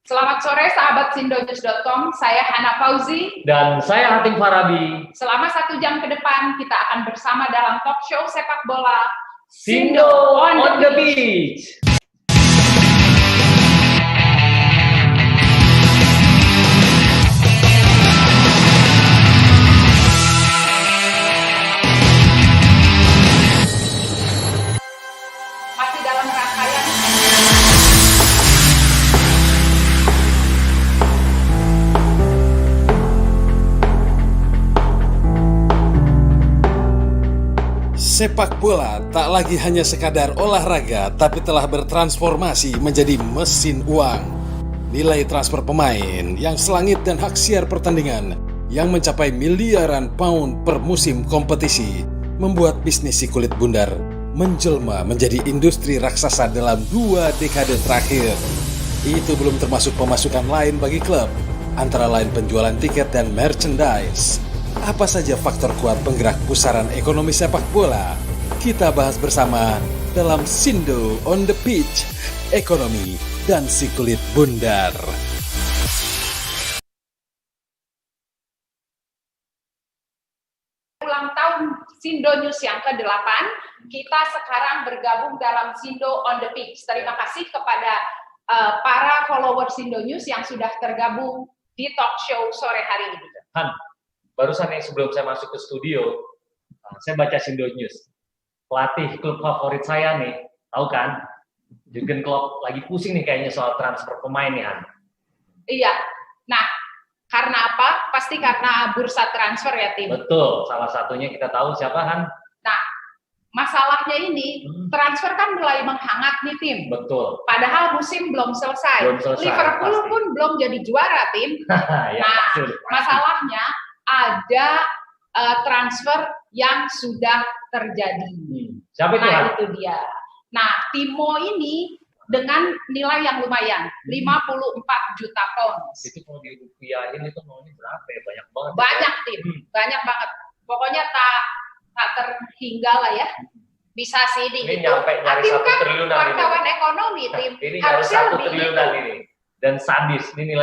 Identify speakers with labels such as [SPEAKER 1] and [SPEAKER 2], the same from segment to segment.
[SPEAKER 1] Selamat sore sahabat sindonews.com, saya Hana Fauzi.
[SPEAKER 2] Dan saya Hatim Farabi.
[SPEAKER 1] Selama 1 jam ke depan kita akan bersama dalam talk show sepak bola
[SPEAKER 2] Sindo on the Beach.
[SPEAKER 1] Masih dalam rangkaian
[SPEAKER 3] sepak bola tak lagi hanya sekadar olahraga, tapi telah bertransformasi menjadi mesin uang. Nilai transfer pemain yang selangit dan hak siar pertandingan yang mencapai miliaran pound per musim kompetisi membuat bisnis si kulit bundar menjelma menjadi industri raksasa dalam 2 dekade terakhir. Itu belum termasuk pemasukan lain bagi klub, antara lain penjualan tiket dan merchandise. Apa saja faktor kuat penggerak pusaran ekonomi sepak bola? Kita bahas bersama dalam Sindo on the Pitch, ekonomi dan si kulit bundar.
[SPEAKER 1] ulang tahun Sindo News yang ke-8, kita sekarang bergabung dalam Sindo on the Pitch. Terima kasih kepada para follower Sindo News yang sudah tergabung di talk show sore hari ini.
[SPEAKER 2] Han, barusan nih sebelum saya masuk ke studio, saya baca Sindo News. Pelatih klub favorit saya nih, tahu kan? Jurgen Klopp lagi pusing nih kayaknya soal transfer pemain nih, Han.
[SPEAKER 1] Iya. Nah, karena apa? Pasti karena bursa transfer ya, Tim.
[SPEAKER 2] Betul, salah satunya kita tahu siapa, Han?
[SPEAKER 1] Nah, masalahnya ini transfer kan mulai menghangat nih, Tim.
[SPEAKER 2] Betul.
[SPEAKER 1] Padahal musim belum selesai. Liverpool
[SPEAKER 2] pasti.
[SPEAKER 1] pun belum jadi juara, Tim.
[SPEAKER 2] Ya,
[SPEAKER 1] nah,
[SPEAKER 2] pasti.
[SPEAKER 1] masalahnya ada transfer yang sudah terjadi.
[SPEAKER 2] Siapa itu, Han?
[SPEAKER 1] Nah, itu dia. Nah, Timo ini dengan nilai yang lumayan, 54 juta pound.
[SPEAKER 2] Itu kalau dirupiahin itu maunya berapa ya? Banyak banget.
[SPEAKER 1] Banyak, Tim. Banyak banget. Pokoknya tak terhingga lah ya. Bisa sih
[SPEAKER 2] Ini
[SPEAKER 1] dihitung.
[SPEAKER 2] nyampe nyari 1
[SPEAKER 1] kan
[SPEAKER 2] triliunan
[SPEAKER 1] wartawan
[SPEAKER 2] ini.
[SPEAKER 1] ekonomi, Tim.
[SPEAKER 2] Ini nyari
[SPEAKER 1] Harusnya
[SPEAKER 2] 1 triliunan ini. Dan sadis, ini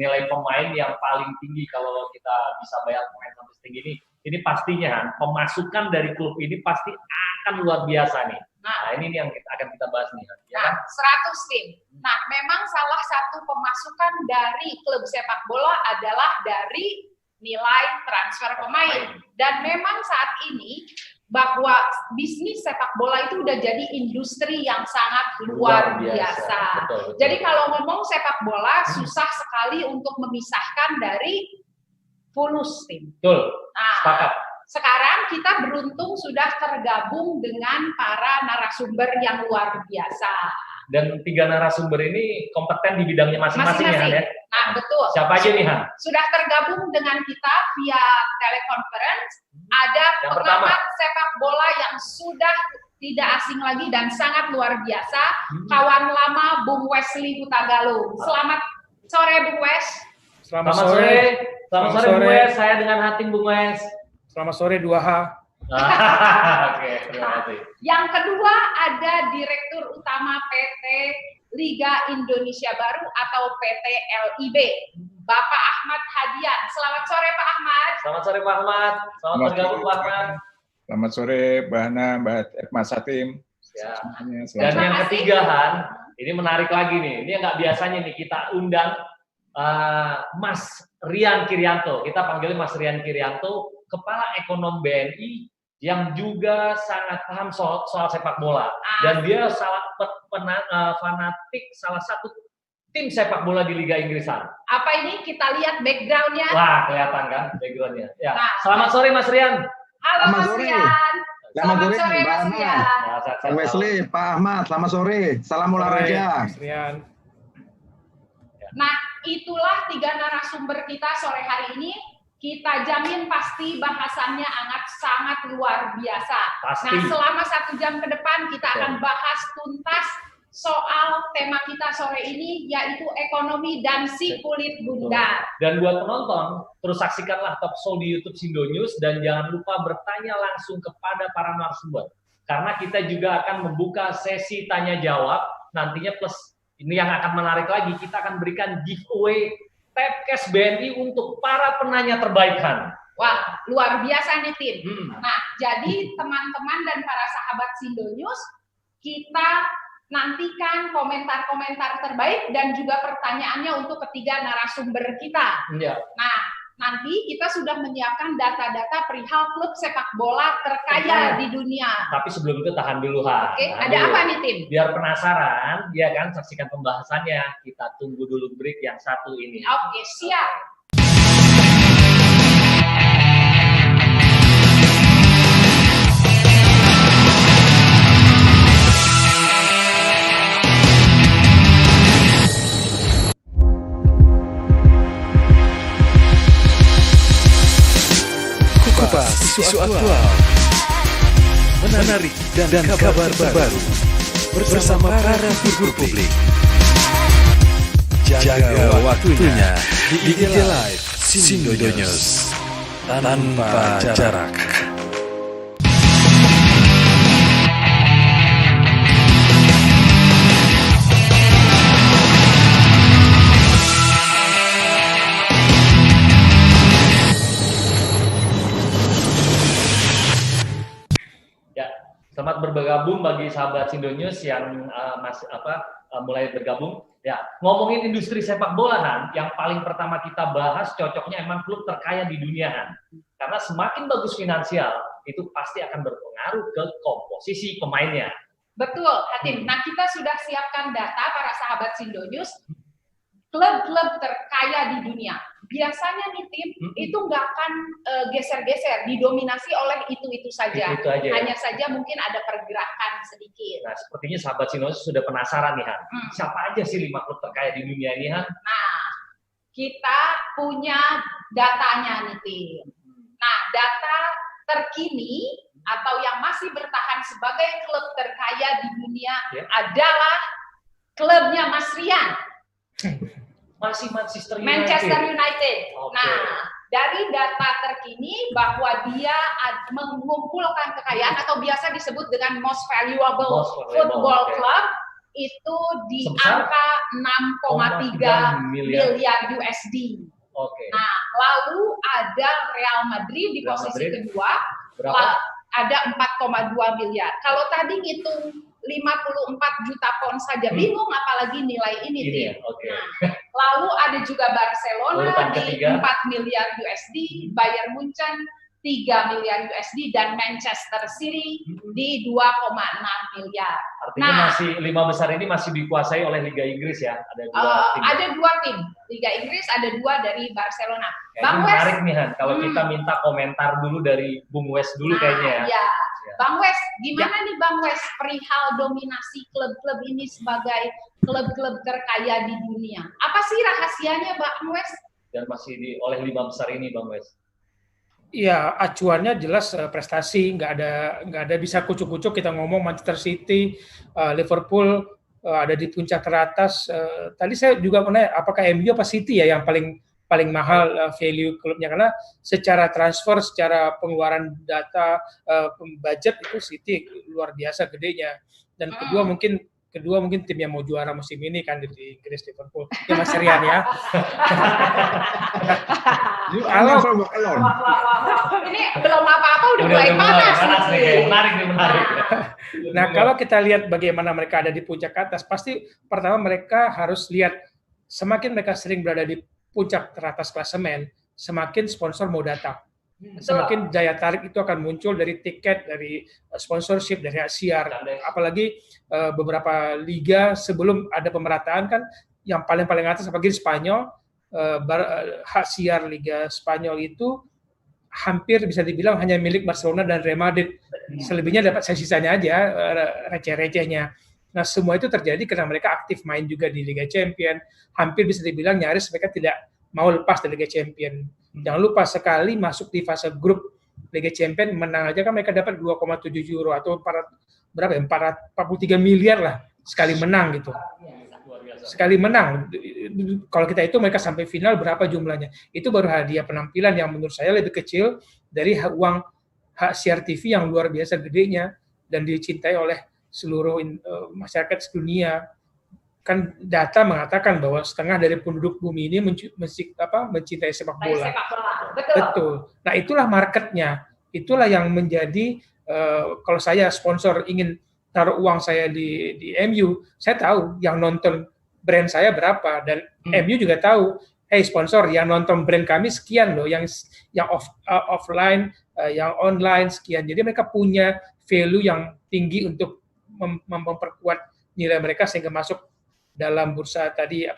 [SPEAKER 2] nilai pemain yang paling tinggi kalau kita bisa bayar pemain sampai setinggi ini. Ini pastinya, Han, pemasukan dari klub ini pasti akan luar biasa nih. Nah, ini yang akan kita bahas nih, Han. Ya,
[SPEAKER 1] Nah, 100 tim. Nah, memang salah satu pemasukan dari klub sepak bola adalah dari nilai transfer pemain. Dan memang saat ini bahwa bisnis sepak bola itu udah jadi industri yang sangat luar biasa.
[SPEAKER 2] Betul.
[SPEAKER 1] Jadi kalau ngomong sepak bola susah sekali untuk memisahkan dari fulus tim.
[SPEAKER 2] Betul.
[SPEAKER 1] Nah,
[SPEAKER 2] Sepakat.
[SPEAKER 1] sekarang kita beruntung sudah tergabung dengan para narasumber yang luar biasa.
[SPEAKER 2] Dan 3 narasumber ini kompeten di bidangnya masing-masing ya, Han, ya?
[SPEAKER 1] Nah, betul.
[SPEAKER 2] Siapa aja nih, Han?
[SPEAKER 1] Sudah tergabung dengan kita via telekonferensi. Ada
[SPEAKER 2] Yang
[SPEAKER 1] pengamat sepak bola yang sudah tidak asing lagi dan sangat luar biasa, kawan lama Bung Wesley Hutagalung. Selamat sore, Bung Wes.
[SPEAKER 2] Selamat sore. Selamat sore, Bung Wes. Saya dengan Hatim, Bung Wes.
[SPEAKER 4] Selamat sore 2H.
[SPEAKER 2] Oke, terima kasih.
[SPEAKER 1] Yang kedua ada Direktur Utama PT Liga Indonesia Baru atau PT LIB, Bapak Ahmad Hadian. Selamat sore, Pak Ahmad.
[SPEAKER 2] Selamat sore, Pak Ahmad. Selamat bergabung, Pak Ahmad.
[SPEAKER 4] Selamat sore, Mbak Hana, Mas Hatim.
[SPEAKER 2] Ya.
[SPEAKER 4] Dan
[SPEAKER 2] yang ketiga, Han, ini menarik lagi nih. Ini nggak biasanya nih kita undang Mas Rian Kirianto. Kita panggilnya Mas Rian Kirianto, Kepala Ekonom BNI yang juga sangat paham soal sepak bola. Dan dia fanatik salah satu tim sepak bola di Liga Inggrisan.
[SPEAKER 1] Apa ini? Kita lihat background-nya.
[SPEAKER 2] Wah, kelihatan kan background-nya. Ya.
[SPEAKER 1] Nah,
[SPEAKER 2] selamat sore, Mas Rian.
[SPEAKER 1] Halo,
[SPEAKER 5] Selamat
[SPEAKER 1] Mas
[SPEAKER 5] sore.
[SPEAKER 1] Rian.
[SPEAKER 5] Selamat sore,
[SPEAKER 1] Mas
[SPEAKER 5] Mbak Hana.
[SPEAKER 1] Rian.
[SPEAKER 5] Pak Wesley, Pak Ahmad, selamat sore. Salam olahraga.
[SPEAKER 1] Nah, itulah 3 narasumber kita sore hari ini. Kita jamin pasti bahasannya sangat luar biasa.
[SPEAKER 2] Pasti.
[SPEAKER 1] Nah, selama 1 jam ke depan kita akan bahas tuntas soal tema kita sore ini, yaitu ekonomi dan si kulit bundar.
[SPEAKER 2] Dan buat penonton, terus saksikanlah talk show di YouTube Sindo News dan jangan lupa bertanya langsung kepada para narasumber. Karena kita juga akan membuka sesi tanya jawab nantinya plus Ini yang akan menarik lagi, kita akan berikan giveaway Tapcast BNI untuk para penanya terbaik, Han.
[SPEAKER 1] Wah, luar biasa nih, Tim. Nah, jadi teman-teman dan para sahabat Sindo News, kita nantikan komentar-komentar terbaik dan juga pertanyaannya untuk ketiga narasumber kita.
[SPEAKER 2] Ya.
[SPEAKER 1] Nah, nanti kita sudah menyiapkan data-data perihal klub sepak bola terkaya di dunia.
[SPEAKER 2] Tapi sebelum itu tahan dulu, Han.
[SPEAKER 1] Oke, ada apa nih, Tim?
[SPEAKER 2] Biar penasaran, ya kan, saksikan pembahasannya. Kita tunggu dulu break yang satu ini.
[SPEAKER 1] Oke, siap.
[SPEAKER 3] Kupas isu aktual, menarik dan kabar terbaru bersama para figur publik. Jaga waktunya di IG Live Sindo News tanpa jarak.
[SPEAKER 2] Selamat bergabung bagi sahabat Sindo News yang mulai bergabung. Ya, ngomongin industri sepak bola, Han, yang paling pertama kita bahas cocoknya emang klub terkaya di dunia, Han. Karena semakin bagus finansial, itu pasti akan berpengaruh ke komposisi pemainnya.
[SPEAKER 1] Betul, Hatim. Nah, kita sudah siapkan data para sahabat Sindo News, klub-klub terkaya di dunia. Biasanya nih, Tim, itu nggak akan geser-geser, didominasi oleh itu-itu saja.
[SPEAKER 2] Itu aja.
[SPEAKER 1] Hanya saja mungkin ada pergerakan sedikit.
[SPEAKER 2] Nah, sepertinya sahabat Sindo sudah penasaran nih, Han. Siapa aja sih 5 klub terkaya di dunia ini, Han?
[SPEAKER 1] Nah, kita punya datanya nih, Tim. Nah, data terkini atau yang masih bertahan sebagai klub terkaya di dunia adalah klubnya Mas Rian.
[SPEAKER 2] Masih Manchester
[SPEAKER 1] United.
[SPEAKER 2] Okay.
[SPEAKER 1] Nah, dari data terkini bahwa dia mengumpulkan kekayaan atau biasa disebut dengan most valuable football club itu di angka 6,3 miliar USD.
[SPEAKER 2] Okay.
[SPEAKER 1] Nah, lalu ada Real Madrid di posisi kedua, ada 4,2 miliar. Kalau tadi ngitung 54 juta pound saja bingung, apalagi nilai ini.
[SPEAKER 2] Okay.
[SPEAKER 1] Nah, lalu ada juga Barcelona di 4 miliar USD, Bayern Munchen 3 miliar USD, dan Manchester City di 2,6 miliar.
[SPEAKER 2] Artinya masih 5 besar ini masih dikuasai oleh Liga Inggris ya?
[SPEAKER 1] Ada 2 tim. Liga Inggris ada 2 dari Barcelona.
[SPEAKER 2] Bang Wes, menarik nih, Han, kalau kita minta komentar dulu dari Bung Wes dulu kayaknya ya.
[SPEAKER 1] Iya. Bang Wes, gimana nih Bang Wes perihal dominasi klub-klub ini sebagai klub-klub terkaya di dunia? Apa sih rahasianya, Bang Wes?
[SPEAKER 2] Dan masih oleh 5 besar ini, Bang Wes.
[SPEAKER 6] Iya, acuannya jelas prestasi, nggak ada bisa kucuk-kucuk. Kita ngomong Manchester City, Liverpool ada di puncak teratas. Tadi saya juga menanya, apakah MU apa City ya yang paling mahal value klubnya, karena secara transfer, secara pengeluaran data, budget itu City luar biasa gedenya. Dan kedua mungkin tim yang mau juara musim ini kan di Inggris, Liverpool. Ya Mas Rian ya.
[SPEAKER 1] Kalau ini belum apa-apa udah mulai panas nih.
[SPEAKER 2] Menarik.
[SPEAKER 6] Nah, kalau kita lihat bagaimana mereka ada di puncak atas, pasti pertama mereka harus lihat semakin mereka sering berada di puncak teratas klasemen, semakin sponsor mau datang. Semakin daya tarik itu akan muncul dari tiket, dari sponsorship, dari hak siar. Apalagi beberapa liga sebelum ada pemerataan kan, yang paling atas apalagi di Spanyol, hak siar Liga Spanyol itu hampir bisa dibilang hanya milik Barcelona dan Real Madrid. Selebihnya dapat sisanya aja, receh-recehnya. Nah, semua itu terjadi karena mereka aktif main juga di Liga Champions. Hampir bisa dibilang nyaris mereka tidak mau lepas dari Liga Champions. Jangan lupa sekali masuk di fase grup Liga Champions, menang aja kan mereka dapat 2,7 euro atau 443 miliar lah sekali menang gitu. Sekali menang. Kalau kita itu mereka sampai final berapa jumlahnya. Itu baru hadiah penampilan yang menurut saya lebih kecil dari uang hak siar TV yang luar biasa gedenya dan dicintai oleh seluruh masyarakat sedunia. kan data mengatakan bahwa setengah dari penduduk bumi ini mencintai sepak bola.
[SPEAKER 1] Sepak bola. Betul.
[SPEAKER 6] Betul. Nah, itulah marketnya. Itulah yang menjadi kalau saya sponsor ingin taruh uang saya di MU, saya tahu yang nonton brand saya berapa, dan MU juga tahu, hey sponsor, yang nonton brand kami sekian loh, yang offline, yang online sekian. Jadi mereka punya value yang tinggi untuk memperkuat nilai mereka sehingga masuk dalam bursa tadi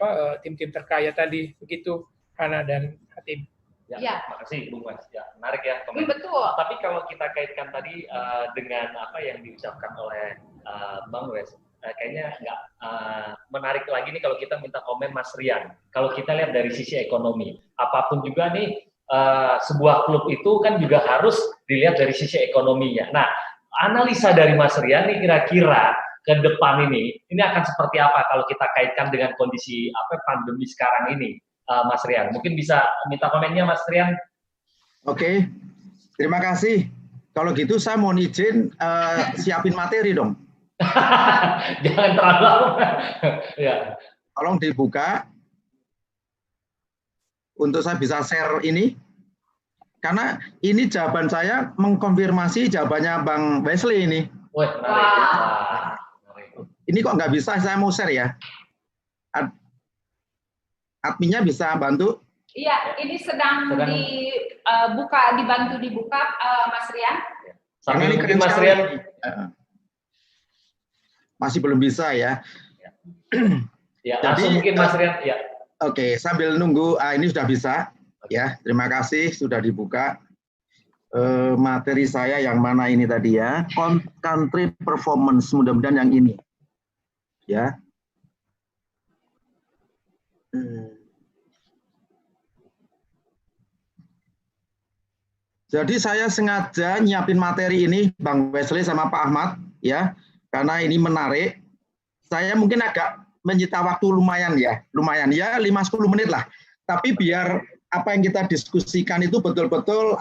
[SPEAKER 6] tim-tim terkaya tadi. Begitu Hana dan Hatim.
[SPEAKER 2] Ya, makasih Bung Mas. Ya, menarik ya komen.
[SPEAKER 1] Betul.
[SPEAKER 2] Tapi kalau kita kaitkan tadi dengan apa yang diucapkan oleh Bang Wes, kayaknya nggak menarik lagi nih kalau kita minta komen Mas Rian. Kalau kita lihat dari sisi ekonomi, apapun juga nih sebuah klub itu kan juga harus dilihat dari sisi ekonominya. Nah, analisa dari Mas Rian nih kira-kira ke depan ini akan seperti apa kalau kita kaitkan dengan kondisi pandemi sekarang ini? Mas Rian, mungkin bisa minta komennya Mas Rian.
[SPEAKER 5] Oke, terima kasih. Kalau gitu saya mau izin siapin materi dong.
[SPEAKER 2] Jangan terlalu lama. Ya.
[SPEAKER 5] Tolong dibuka untuk saya bisa share ini. Karena ini jawaban saya mengkonfirmasi jawabannya Bang Wesley ini.
[SPEAKER 2] Wah, menarik.
[SPEAKER 5] Ini kok nggak bisa, saya mau share ya. Adminnya bisa bantu?
[SPEAKER 1] Iya, ini sedang dibantu dibuka Mas Rian.
[SPEAKER 2] Sambil mungkin Mas Rian
[SPEAKER 5] masih belum bisa ya.
[SPEAKER 2] Ya, langsung mungkin Mas Rian. Ya.
[SPEAKER 5] Oke, sambil nunggu, ini sudah bisa. Ya, terima kasih sudah dibuka. Materi saya yang mana ini tadi ya? Country performance, mudah-mudahan yang ini. Ya. Jadi saya sengaja nyiapin materi ini Bang Wesley sama Pak Ahmad ya, karena ini menarik. Saya mungkin agak menyita waktu lumayan ya 5-10 menit lah. Tapi biar apa yang kita diskusikan itu betul-betul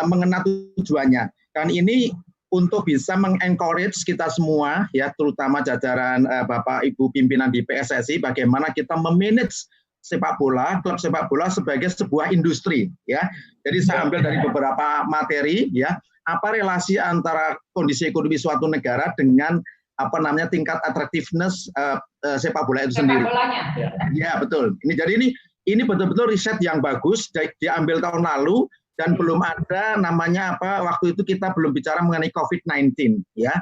[SPEAKER 5] mengena tujuannya. Dan ini untuk bisa mengencourage kita semua ya, terutama jajaran Bapak Ibu pimpinan di PSSI, bagaimana kita memanage sepak bola, klub sepak bola sebagai sebuah industri ya. Jadi saya ambil dari beberapa materi ya, apa relasi antara kondisi ekonomi suatu negara dengan tingkat attractiveness sepak bola itu sendiri. Ya, betul. Ini betul-betul riset yang bagus diambil tahun lalu dan belum ada waktu itu kita belum bicara mengenai COVID-19 ya.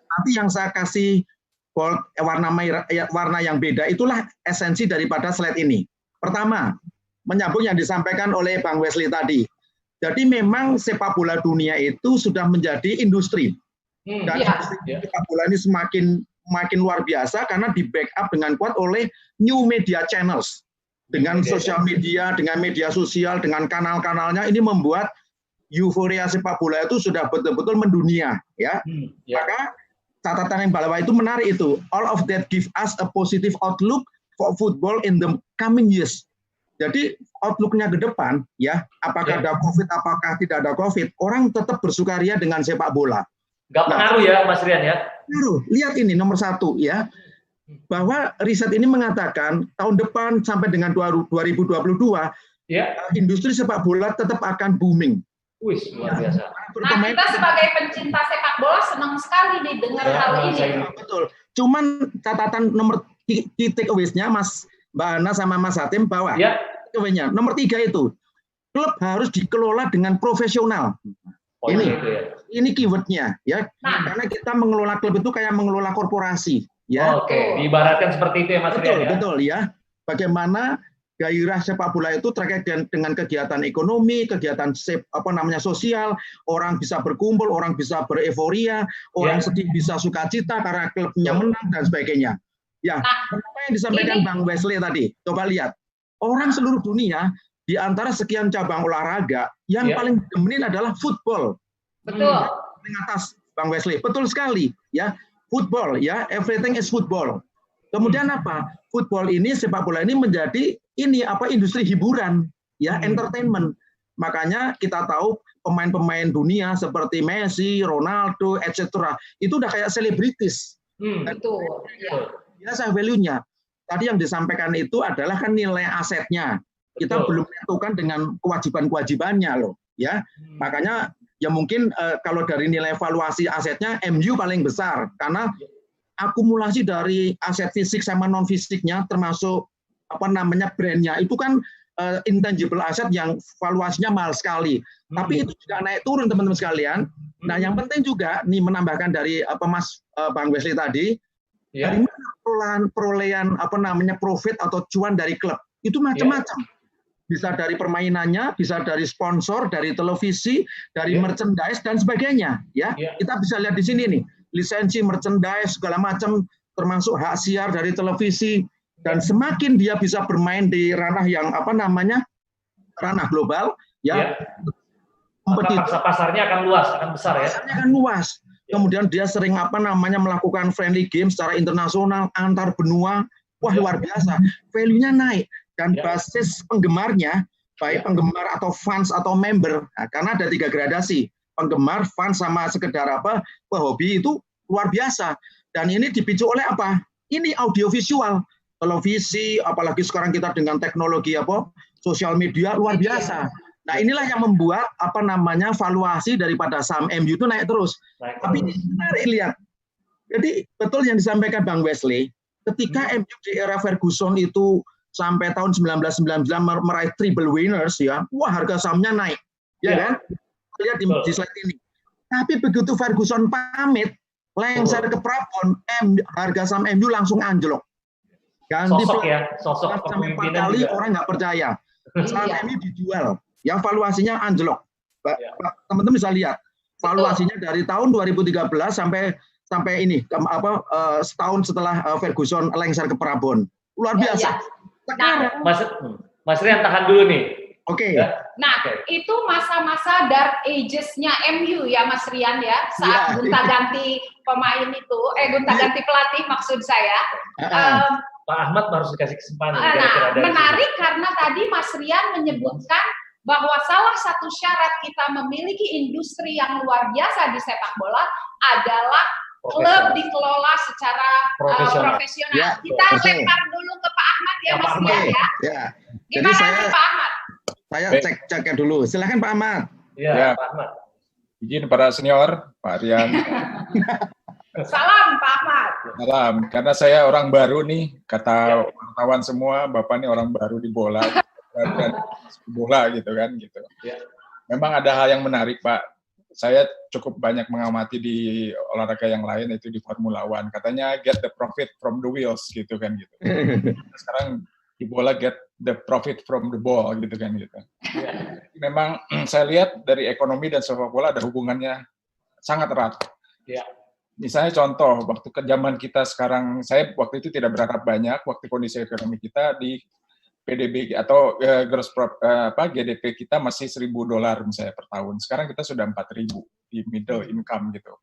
[SPEAKER 5] Nanti yang saya kasih warna yang beda itulah esensi daripada slide ini. Pertama, menyambung yang disampaikan oleh Bang Wesley tadi. Jadi memang sepak bola dunia itu sudah menjadi industri. Dan sepak bola ini semakin luar biasa karena di backup dengan kuat oleh new media channels. Dengan sosial media, dengan media sosial, dengan kanal-kanalnya, ini membuat euforia sepak bola itu sudah betul-betul mendunia. Ya. Maka catatan yang bawah itu menarik itu. All of that give us a positive outlook for football in the coming years. Jadi outlook-nya ke depan, ya, apakah ada COVID, apakah tidak ada COVID, orang tetap bersukaria dengan sepak bola.
[SPEAKER 2] Nggak pengaruh ya, Mas Rian ya?
[SPEAKER 5] Pengaruh. Lihat ini nomor 1 ya, bahwa riset ini mengatakan tahun depan sampai dengan 2022, industri sepak bola tetap akan booming.
[SPEAKER 2] Wih, luar biasa.
[SPEAKER 1] Nah, kita sebagai pencinta sepak bola senang sekali didengar hal ini.
[SPEAKER 5] Betul. Cuman catatan nomor key takeaways-nya Mbak Ana sama Mas Hatim bawah. Takeaway-nya nomor 3 itu, klub harus dikelola dengan profesional. Ini keyword-nya ya. Karena kita mengelola klub itu kayak mengelola korporasi. Ya.
[SPEAKER 2] Diibaratkan seperti itu ya Mas Rian ya.
[SPEAKER 5] Betul ya. Bagaimana gairah sepak bola itu terkait dengan kegiatan ekonomi, kegiatan sosial, orang bisa berkumpul, orang bisa bereforia, orang sedih bisa sukacita karena klubnya menang dan sebagainya. Ya, apa yang disampaikan Bang Wesley tadi, coba lihat. Orang seluruh dunia di antara sekian cabang olahraga yang paling dominan adalah football.
[SPEAKER 1] Betul.
[SPEAKER 5] Di atas Bang Wesley, betul sekali ya. Football ya, everything is football. Kemudian apa? Football ini, sepak bola ini menjadi industri hiburan, ya, entertainment. Makanya kita tahu pemain-pemain dunia seperti Messi, Ronaldo, etc. itu udah kayak selebritis.
[SPEAKER 1] Betul.
[SPEAKER 5] biasa value-nya. Tadi yang disampaikan itu adalah kan nilai asetnya. Kita belum menentukan dengan kewajiban-kewajibannya loh, ya. Makanya ya mungkin kalau dari nilai valuasi asetnya MU paling besar karena akumulasi dari aset fisik sama non fisiknya termasuk brandnya itu kan intangible asset yang valuasinya mahal sekali. Tapi itu juga naik turun teman-teman sekalian. Nah, yang penting juga nih menambahkan dari Mas Bang Wesley tadi, dari mana perolehan profit atau cuan dari klub itu macam-macam. Bisa dari permainannya, bisa dari sponsor, dari televisi, dari merchandise dan sebagainya. Ya, kita bisa lihat di sini nih, lisensi, merchandise segala macam, termasuk hak siar dari televisi. Dan semakin dia bisa bermain di ranah yang ranah global,
[SPEAKER 2] pasarnya akan luas, akan besar ya.
[SPEAKER 5] Pasarnya akan luas. Kemudian dia sering melakukan friendly game secara internasional antar benua. Wah, luar biasa. Value-nya naik dan basis penggemarnya baik penggemar atau fans atau member. Nah, karena ada 3 gradasi. Penggemar, fans sama sekedar pehobi itu luar biasa. Dan ini dipicu oleh apa? Ini audiovisual. Televisi, apalagi sekarang kita dengan teknologi sosial media luar biasa. Nah, inilah yang membuat valuasi daripada saham MU itu naik terus. Tapi ini menarik lihat. Jadi betul yang disampaikan Bang Wesley, ketika MU di era Ferguson itu sampai tahun 1999 meraih treble winners ya, wah harga sahamnya naik. Ya kan? Lihat di slide ini. Tapi begitu Ferguson pamit, lengser ke Prabon, harga saham MU langsung anjlok. Ganti
[SPEAKER 2] sosok
[SPEAKER 5] sampai 4 kali juga. Orang nggak percaya. Saham MU dijual, yang valuasinya anjlok. Teman-teman bisa lihat valuasinya dari tahun 2013 sampai ini setahun setelah Ferguson lengser ke Prabon. Luar biasa.
[SPEAKER 1] Sekarang,
[SPEAKER 2] Mas Rian tahan dulu nih.
[SPEAKER 5] Oke.
[SPEAKER 1] Itu masa-masa dark ages-nya MU ya Mas Rian ya, saat gonta-ganti pemain itu, gonta-ganti pelatih maksud saya.
[SPEAKER 2] Pak Ahmad harus dikasih kesempatan.
[SPEAKER 1] Menarik karena tadi Mas Rian menyebutkan bahwa salah satu syarat kita memiliki industri yang luar biasa di sepak bola adalah klub dikelola secara profesional.
[SPEAKER 5] Ya,
[SPEAKER 1] kita lempar dulu ke Pak Ahmad ya Mas Rian ya. Gimana Pak Ahmad?
[SPEAKER 5] Saya cek dulu. Silakan Pak Ahmad.
[SPEAKER 4] Ya, Pak Ahmad. Izin para senior, Pak Rian.
[SPEAKER 1] Salam Pak Ahmad.
[SPEAKER 4] Salam, karena saya orang baru nih, kata wartawan semua, Bapak ini orang baru di bola, dan bola gitu kan, gitu. Memang ada hal yang menarik, Pak. Saya cukup banyak mengamati di olahraga yang lain, itu di Formula One. Katanya get the profit from the wheels, gitu kan, gitu. Sekarang di bola get the profit from the ball, gitu kan, gitu. Memang saya lihat dari ekonomi dan sepak bola ada hubungannya sangat erat. Misalnya contoh, waktu ke zaman kita sekarang, saya waktu itu tidak berharap banyak, waktu kondisi ekonomi kita di PDB atau GDP kita masih $1.000 misalnya per tahun. Sekarang kita sudah 4.000 di middle income gitu,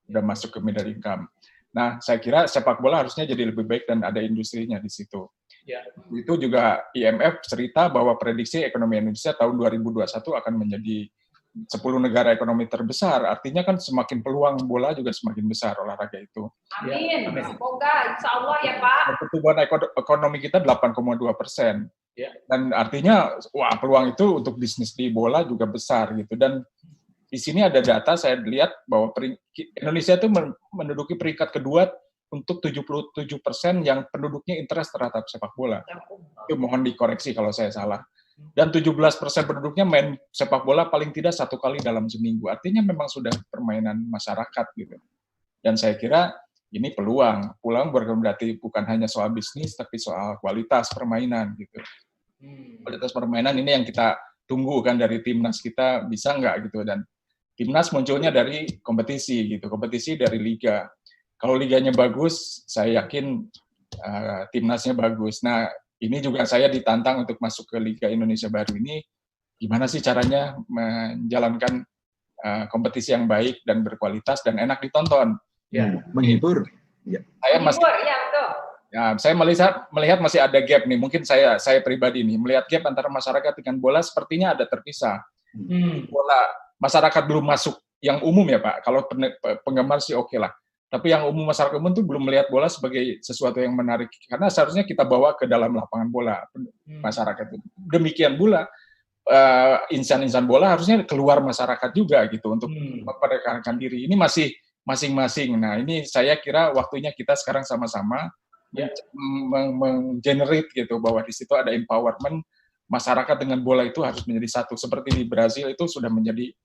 [SPEAKER 4] sudah masuk ke middle income. Nah, saya kira sepak bola harusnya jadi lebih baik dan ada industrinya di situ. Itu juga IMF cerita bahwa prediksi ekonomi Indonesia tahun 2021 akan menjadi 10 negara ekonomi terbesar, artinya kan semakin peluang bola juga semakin besar olahraga itu.
[SPEAKER 1] Amin. Semoga, insya Allah ya Pak.
[SPEAKER 4] Pertumbuhan ekonomi kita 8,2%. Dan artinya, wah peluang itu untuk bisnis di bola juga besar gitu. Dan di sini ada data saya lihat bahwa Indonesia itu menduduki peringkat kedua untuk 77% yang penduduknya interest terhadap sepak bola. Itu mohon dikoreksi kalau saya salah. Dan 17% penduduknya main sepak bola paling tidak 1 kali dalam seminggu. Artinya memang sudah permainan masyarakat gitu. Dan saya kira ini peluang. Peluang berarti bukan hanya soal bisnis, tapi soal kualitas permainan gitu. Kualitas permainan ini yang kita tunggu kan dari timnas kita bisa nggak gitu. Dan timnas munculnya dari kompetisi gitu, kompetisi dari liga. Kalau liganya bagus, saya yakin timnasnya bagus. Nah, ini juga saya ditantang untuk masuk ke Liga Indonesia Baru ini, gimana sih caranya menjalankan kompetisi yang baik dan berkualitas dan enak ditonton.
[SPEAKER 5] Menghibur.
[SPEAKER 4] Saya melihat masih ada gap nih. Mungkin saya pribadi nih melihat gap antara masyarakat dengan bola sepertinya ada terpisah. Bola masyarakat belum masuk yang umum ya Pak. Kalau penggemar sih oke lah. Tapi yang umum, masyarakat umum tuh belum melihat bola sebagai sesuatu yang menarik, karena seharusnya kita bawa ke dalam lapangan bola masyarakat itu. Demikian pula insan-insan bola harusnya keluar masyarakat juga gitu untuk memperkenalkan diri. Ini masih masing-masing. Nah, ini saya kira waktunya kita sekarang sama-sama menggenerate gitu, bahwa di situ ada empowerment masyarakat dengan bola itu harus menjadi satu. Seperti di Brazil itu sudah menjadi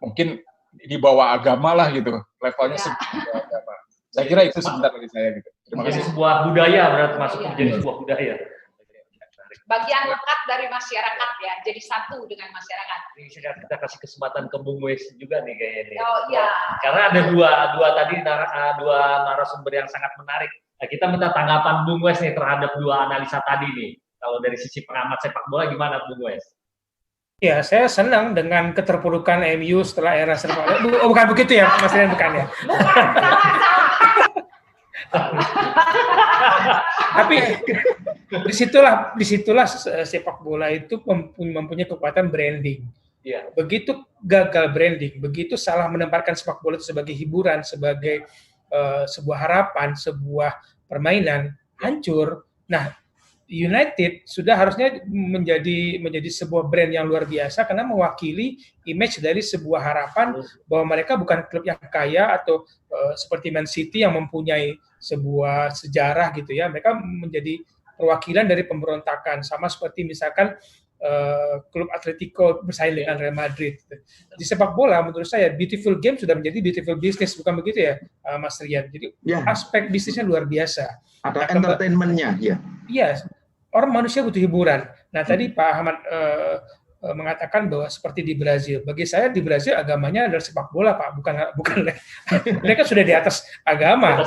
[SPEAKER 4] mungkin di bawah agama lah gitu, levelnya agama. Saya kira itu sebentar dari saya gitu. Terima kasih.
[SPEAKER 2] Sebuah budaya, berarti masuk menjadi sebuah budaya.
[SPEAKER 1] Bagian lekat dari masyarakat ya, jadi satu dengan masyarakat.
[SPEAKER 2] Ini kita kasih kesempatan ke Bung Wes juga nih kayaknya.
[SPEAKER 1] Oh iya.
[SPEAKER 2] Karena ada dua narasumber yang sangat menarik. Nah, kita minta tanggapan Bung Wes nih terhadap dua analisa tadi nih. Kalau dari sisi pengamat sepak bola gimana Bung Wes?
[SPEAKER 6] Ya, saya senang dengan keterpurukan MU setelah era sepak bola. Oh, bukan begitu ya, Mas Rian, bukan ya?
[SPEAKER 1] Bukan, salah.
[SPEAKER 6] Tapi disitulah sepak bola itu mempunyai kekuatan branding.
[SPEAKER 2] Yeah.
[SPEAKER 6] Begitu gagal branding, begitu salah menempatkan sepak bola itu sebagai hiburan, sebagai sebuah harapan, sebuah permainan, hancur. Nah, United sudah harusnya menjadi sebuah brand yang luar biasa karena mewakili image dari sebuah harapan bahwa mereka bukan klub yang kaya atau seperti Man City yang mempunyai sebuah sejarah gitu ya. Mereka menjadi perwakilan dari pemberontakan, sama seperti misalkan klub Atletico bersaing dengan Real Madrid. Di sepak bola menurut saya beautiful game sudah menjadi beautiful business, bukan begitu ya Mas Rian? Jadi aspek bisnisnya luar biasa.
[SPEAKER 5] Ada entertainment-nya ya.
[SPEAKER 6] Iya. Orang manusia butuh hiburan. Nah, tadi Pak Ahmad mengatakan bahwa seperti di Brazil. Bagi saya di Brazil agamanya adalah sepak bola, Pak, bukan mereka sudah di atas agama.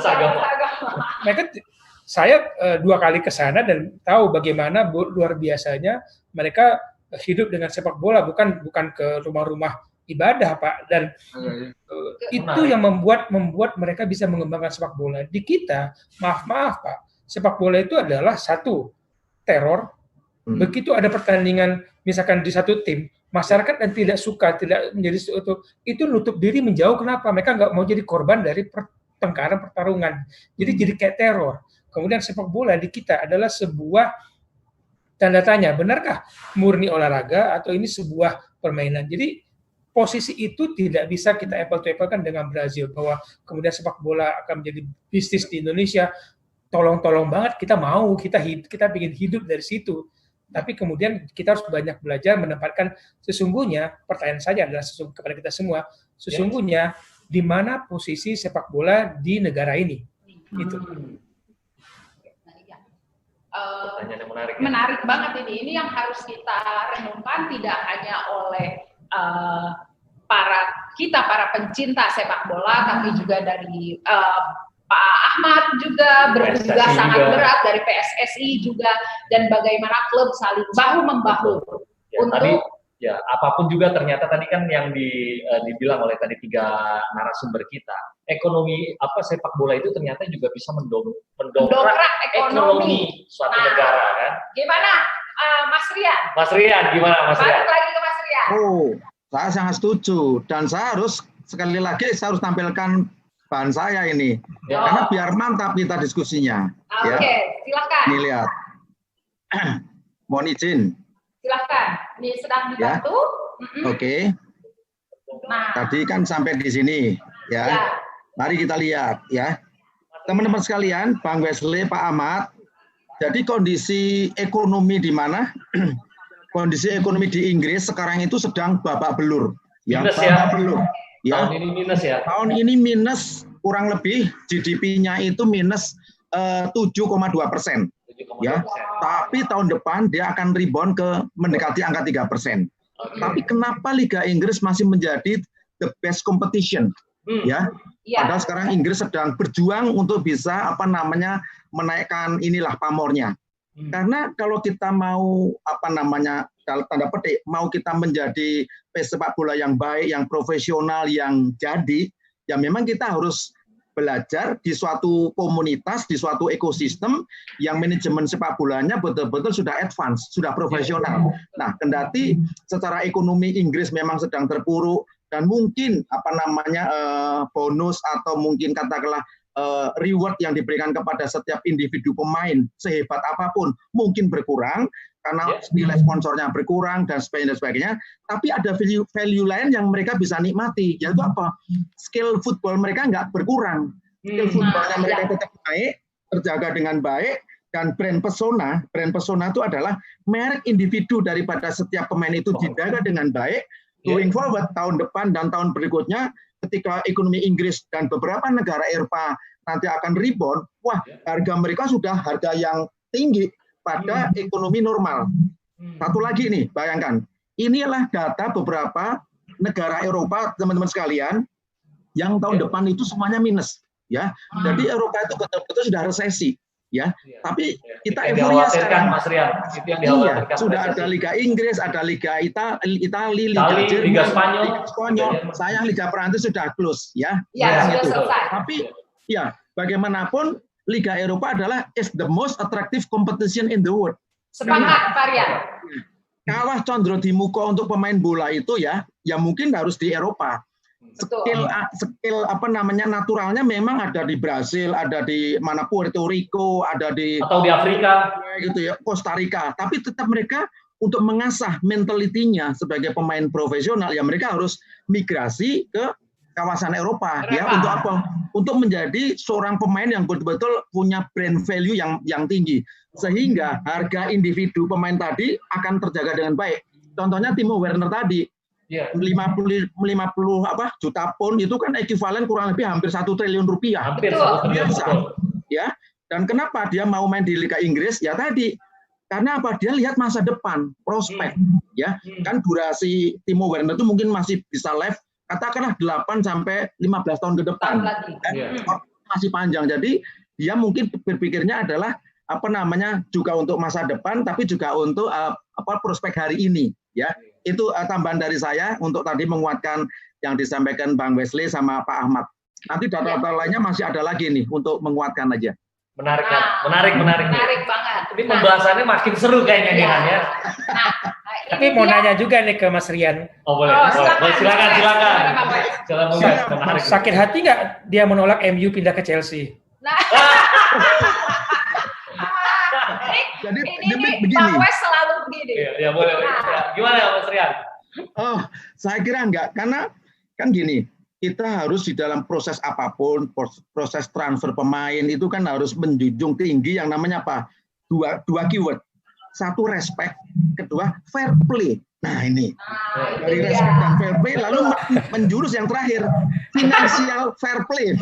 [SPEAKER 6] Saya 2 kali ke sana dan tahu bagaimana luar biasanya mereka hidup dengan sepak bola, bukan ke rumah-rumah ibadah, Pak. Dan itu yang membuat mereka bisa mengembangkan sepak bola. Di kita, maaf Pak, sepak bola itu adalah satu teror. Begitu ada pertandingan misalkan di satu tim, masyarakat yang tidak suka, tidak menjadi itu nutup diri menjauh. Kenapa? Mereka nggak mau jadi korban dari pertarungan. Jadi kayak teror. Kemudian sepak bola di kita adalah sebuah tanda tanya, benarkah murni olahraga atau ini sebuah permainan? Jadi posisi itu tidak bisa kita apple to apple kan dengan Brazil, bahwa kemudian sepak bola akan menjadi bisnis di Indonesia. Tolong banget, kita mau, kita ingin hidup dari situ. Tapi kemudian kita harus banyak belajar menempatkan sesungguhnya, pertanyaan saya adalah kepada kita semua, sesungguhnya di mana posisi sepak bola di negara ini? Gitu.
[SPEAKER 1] Menarik banget ini. Ini yang harus kita renungkan, tidak hanya oleh para pencinta sepak bola, tapi juga dari Pak Ahmad juga bertugas sangat berat, dari PSSI juga, dan bagaimana klub saling bahu-membahu untuk
[SPEAKER 2] apapun juga ternyata tadi kan yang dibilang oleh tadi 3 narasumber kita, ekonomi sepak bola itu ternyata juga bisa mendongkrak ekonomi suatu negara kan.
[SPEAKER 1] Gimana Mas Rian?
[SPEAKER 2] Mas Rian gimana Mas Rian?
[SPEAKER 1] Balik lagi ke Mas Rian.
[SPEAKER 5] Oh, saya sangat setuju, dan saya harus sekali lagi tampilkan bahan saya ini, karena biar mantap kita diskusinya.
[SPEAKER 1] Oke, silakan.
[SPEAKER 5] Ini lihat, mohon izin.
[SPEAKER 1] Silakan, ini sedang dibantu.
[SPEAKER 5] Oke.
[SPEAKER 1] Nah,
[SPEAKER 5] tadi kan sampai di sini, ya. Mari kita lihat, ya, teman-teman sekalian, Bang Wesley, Pak Ahmad. Jadi kondisi ekonomi di mana? Kondisi ekonomi di Inggris sekarang itu sedang babak belur. Babak belur. Ya.
[SPEAKER 2] Tahun ini minus ya?
[SPEAKER 5] Tahun ini minus, kurang lebih GDP-nya itu minus 7,2%. Ya. Tapi tahun depan dia akan rebound ke mendekati angka 3%. Tapi kenapa Liga Inggris masih menjadi the best competition? Ya. Padahal sekarang Inggris sedang berjuang untuk bisa menaikkan pamornya. Karena kalau kita mau tanda petik, mau kita menjadi sepak bola yang baik, yang profesional, yang jadi, ya memang kita harus belajar di suatu komunitas, di suatu ekosistem yang manajemen sepak bolanya betul-betul sudah advance, sudah profesional. Nah, kendati secara ekonomi Inggris memang sedang terpuruk dan mungkin bonus atau mungkin katakanlah reward yang diberikan kepada setiap individu pemain sehebat apapun mungkin berkurang karena nilai sponsornya berkurang dan sebagainya. Tapi ada value lain yang mereka bisa nikmati, yaitu apa? Skill football mereka nggak berkurang. Skill footballnya mereka tetap baik, terjaga dengan baik, dan brand persona itu adalah merek individu daripada setiap pemain itu dijaga dengan baik. Going forward tahun depan dan tahun berikutnya, ketika ekonomi Inggris dan beberapa negara Eropa nanti akan rebound, harga mereka sudah harga yang tinggi pada ekonomi normal. Satu lagi nih, bayangkan, inilah data beberapa negara Eropa, teman-teman sekalian, yang tahun depan itu semuanya minus, ya. Jadi Eropa itu betul-betul sudah resesi, ya. Tapi kita euforia sekarang,
[SPEAKER 2] Mas Rian. Itu yang dikhawatirkan.
[SPEAKER 5] Sudah ada Liga Inggris, ada Liga Itali, Liga Jerman,
[SPEAKER 2] Liga
[SPEAKER 5] Spanyol. Sayang Liga Perancis sudah close, ya.
[SPEAKER 1] Ya, sudah selesai.
[SPEAKER 5] Tapi ya, bagaimanapun Liga Eropa adalah is the most attractive competition in the world.
[SPEAKER 1] Sepakat, Pak Rian.
[SPEAKER 5] Kalah condro di muka untuk pemain bola itu ya mungkin harus di Eropa. Skill naturalnya memang ada di Brasil, ada di mana Puerto Rico, ada di
[SPEAKER 2] atau di Afrika
[SPEAKER 5] gitu ya, Costa Rica. Tapi tetap mereka untuk mengasah mentalitinya sebagai pemain profesional ya mereka harus migrasi ke kawasan Eropa. Ya untuk apa? Untuk menjadi seorang pemain yang betul-betul punya brand value yang tinggi sehingga harga individu pemain tadi akan terjaga dengan baik. Contohnya Timo Werner tadi 50 juta pound itu kan ekuivalen kurang lebih hampir 1 triliun rupiah.
[SPEAKER 2] Hampir 1 triliun.
[SPEAKER 5] Ya. Dan kenapa dia mau main di Liga Inggris? Ya tadi karena apa? Dia lihat masa depan, prospek. Ya, kan durasi Timo Werner itu mungkin masih bisa live katakanlah 8 sampai 15 tahun ke depan. Masih panjang. Jadi dia mungkin berpikirnya adalah juga untuk masa depan tapi juga untuk prospek hari ini, ya. Itu tambahan dari saya untuk tadi menguatkan yang disampaikan Bang Wesley sama Pak Ahmad. Nanti data-data lainnya masih ada lagi nih untuk menguatkan aja.
[SPEAKER 2] Menarik kan? Menarik.
[SPEAKER 1] Menarik banget.
[SPEAKER 2] Ini pembahasannya makin seru kayaknya nih Han ya.
[SPEAKER 6] Tapi mau nanya juga nih ke Mas Rian.
[SPEAKER 2] Oh boleh. Silakan. Menarik.
[SPEAKER 6] Sakit hati nggak dia menolak MU pindah ke Chelsea?
[SPEAKER 1] Nah,
[SPEAKER 5] Jadi
[SPEAKER 1] ini
[SPEAKER 5] begini.
[SPEAKER 1] Bang Wes selalu begini.
[SPEAKER 2] Ya boleh. Ya, gimana Mas Rian?
[SPEAKER 5] Oh, saya kira enggak, karena kan gini, kita harus di dalam proses apapun, proses transfer pemain itu kan harus menjunjung tinggi yang namanya apa? Dua keyword. Satu respect, kedua fair play. Nah ini dari respect dan fair play lalu menjurus yang terakhir finansial fair play.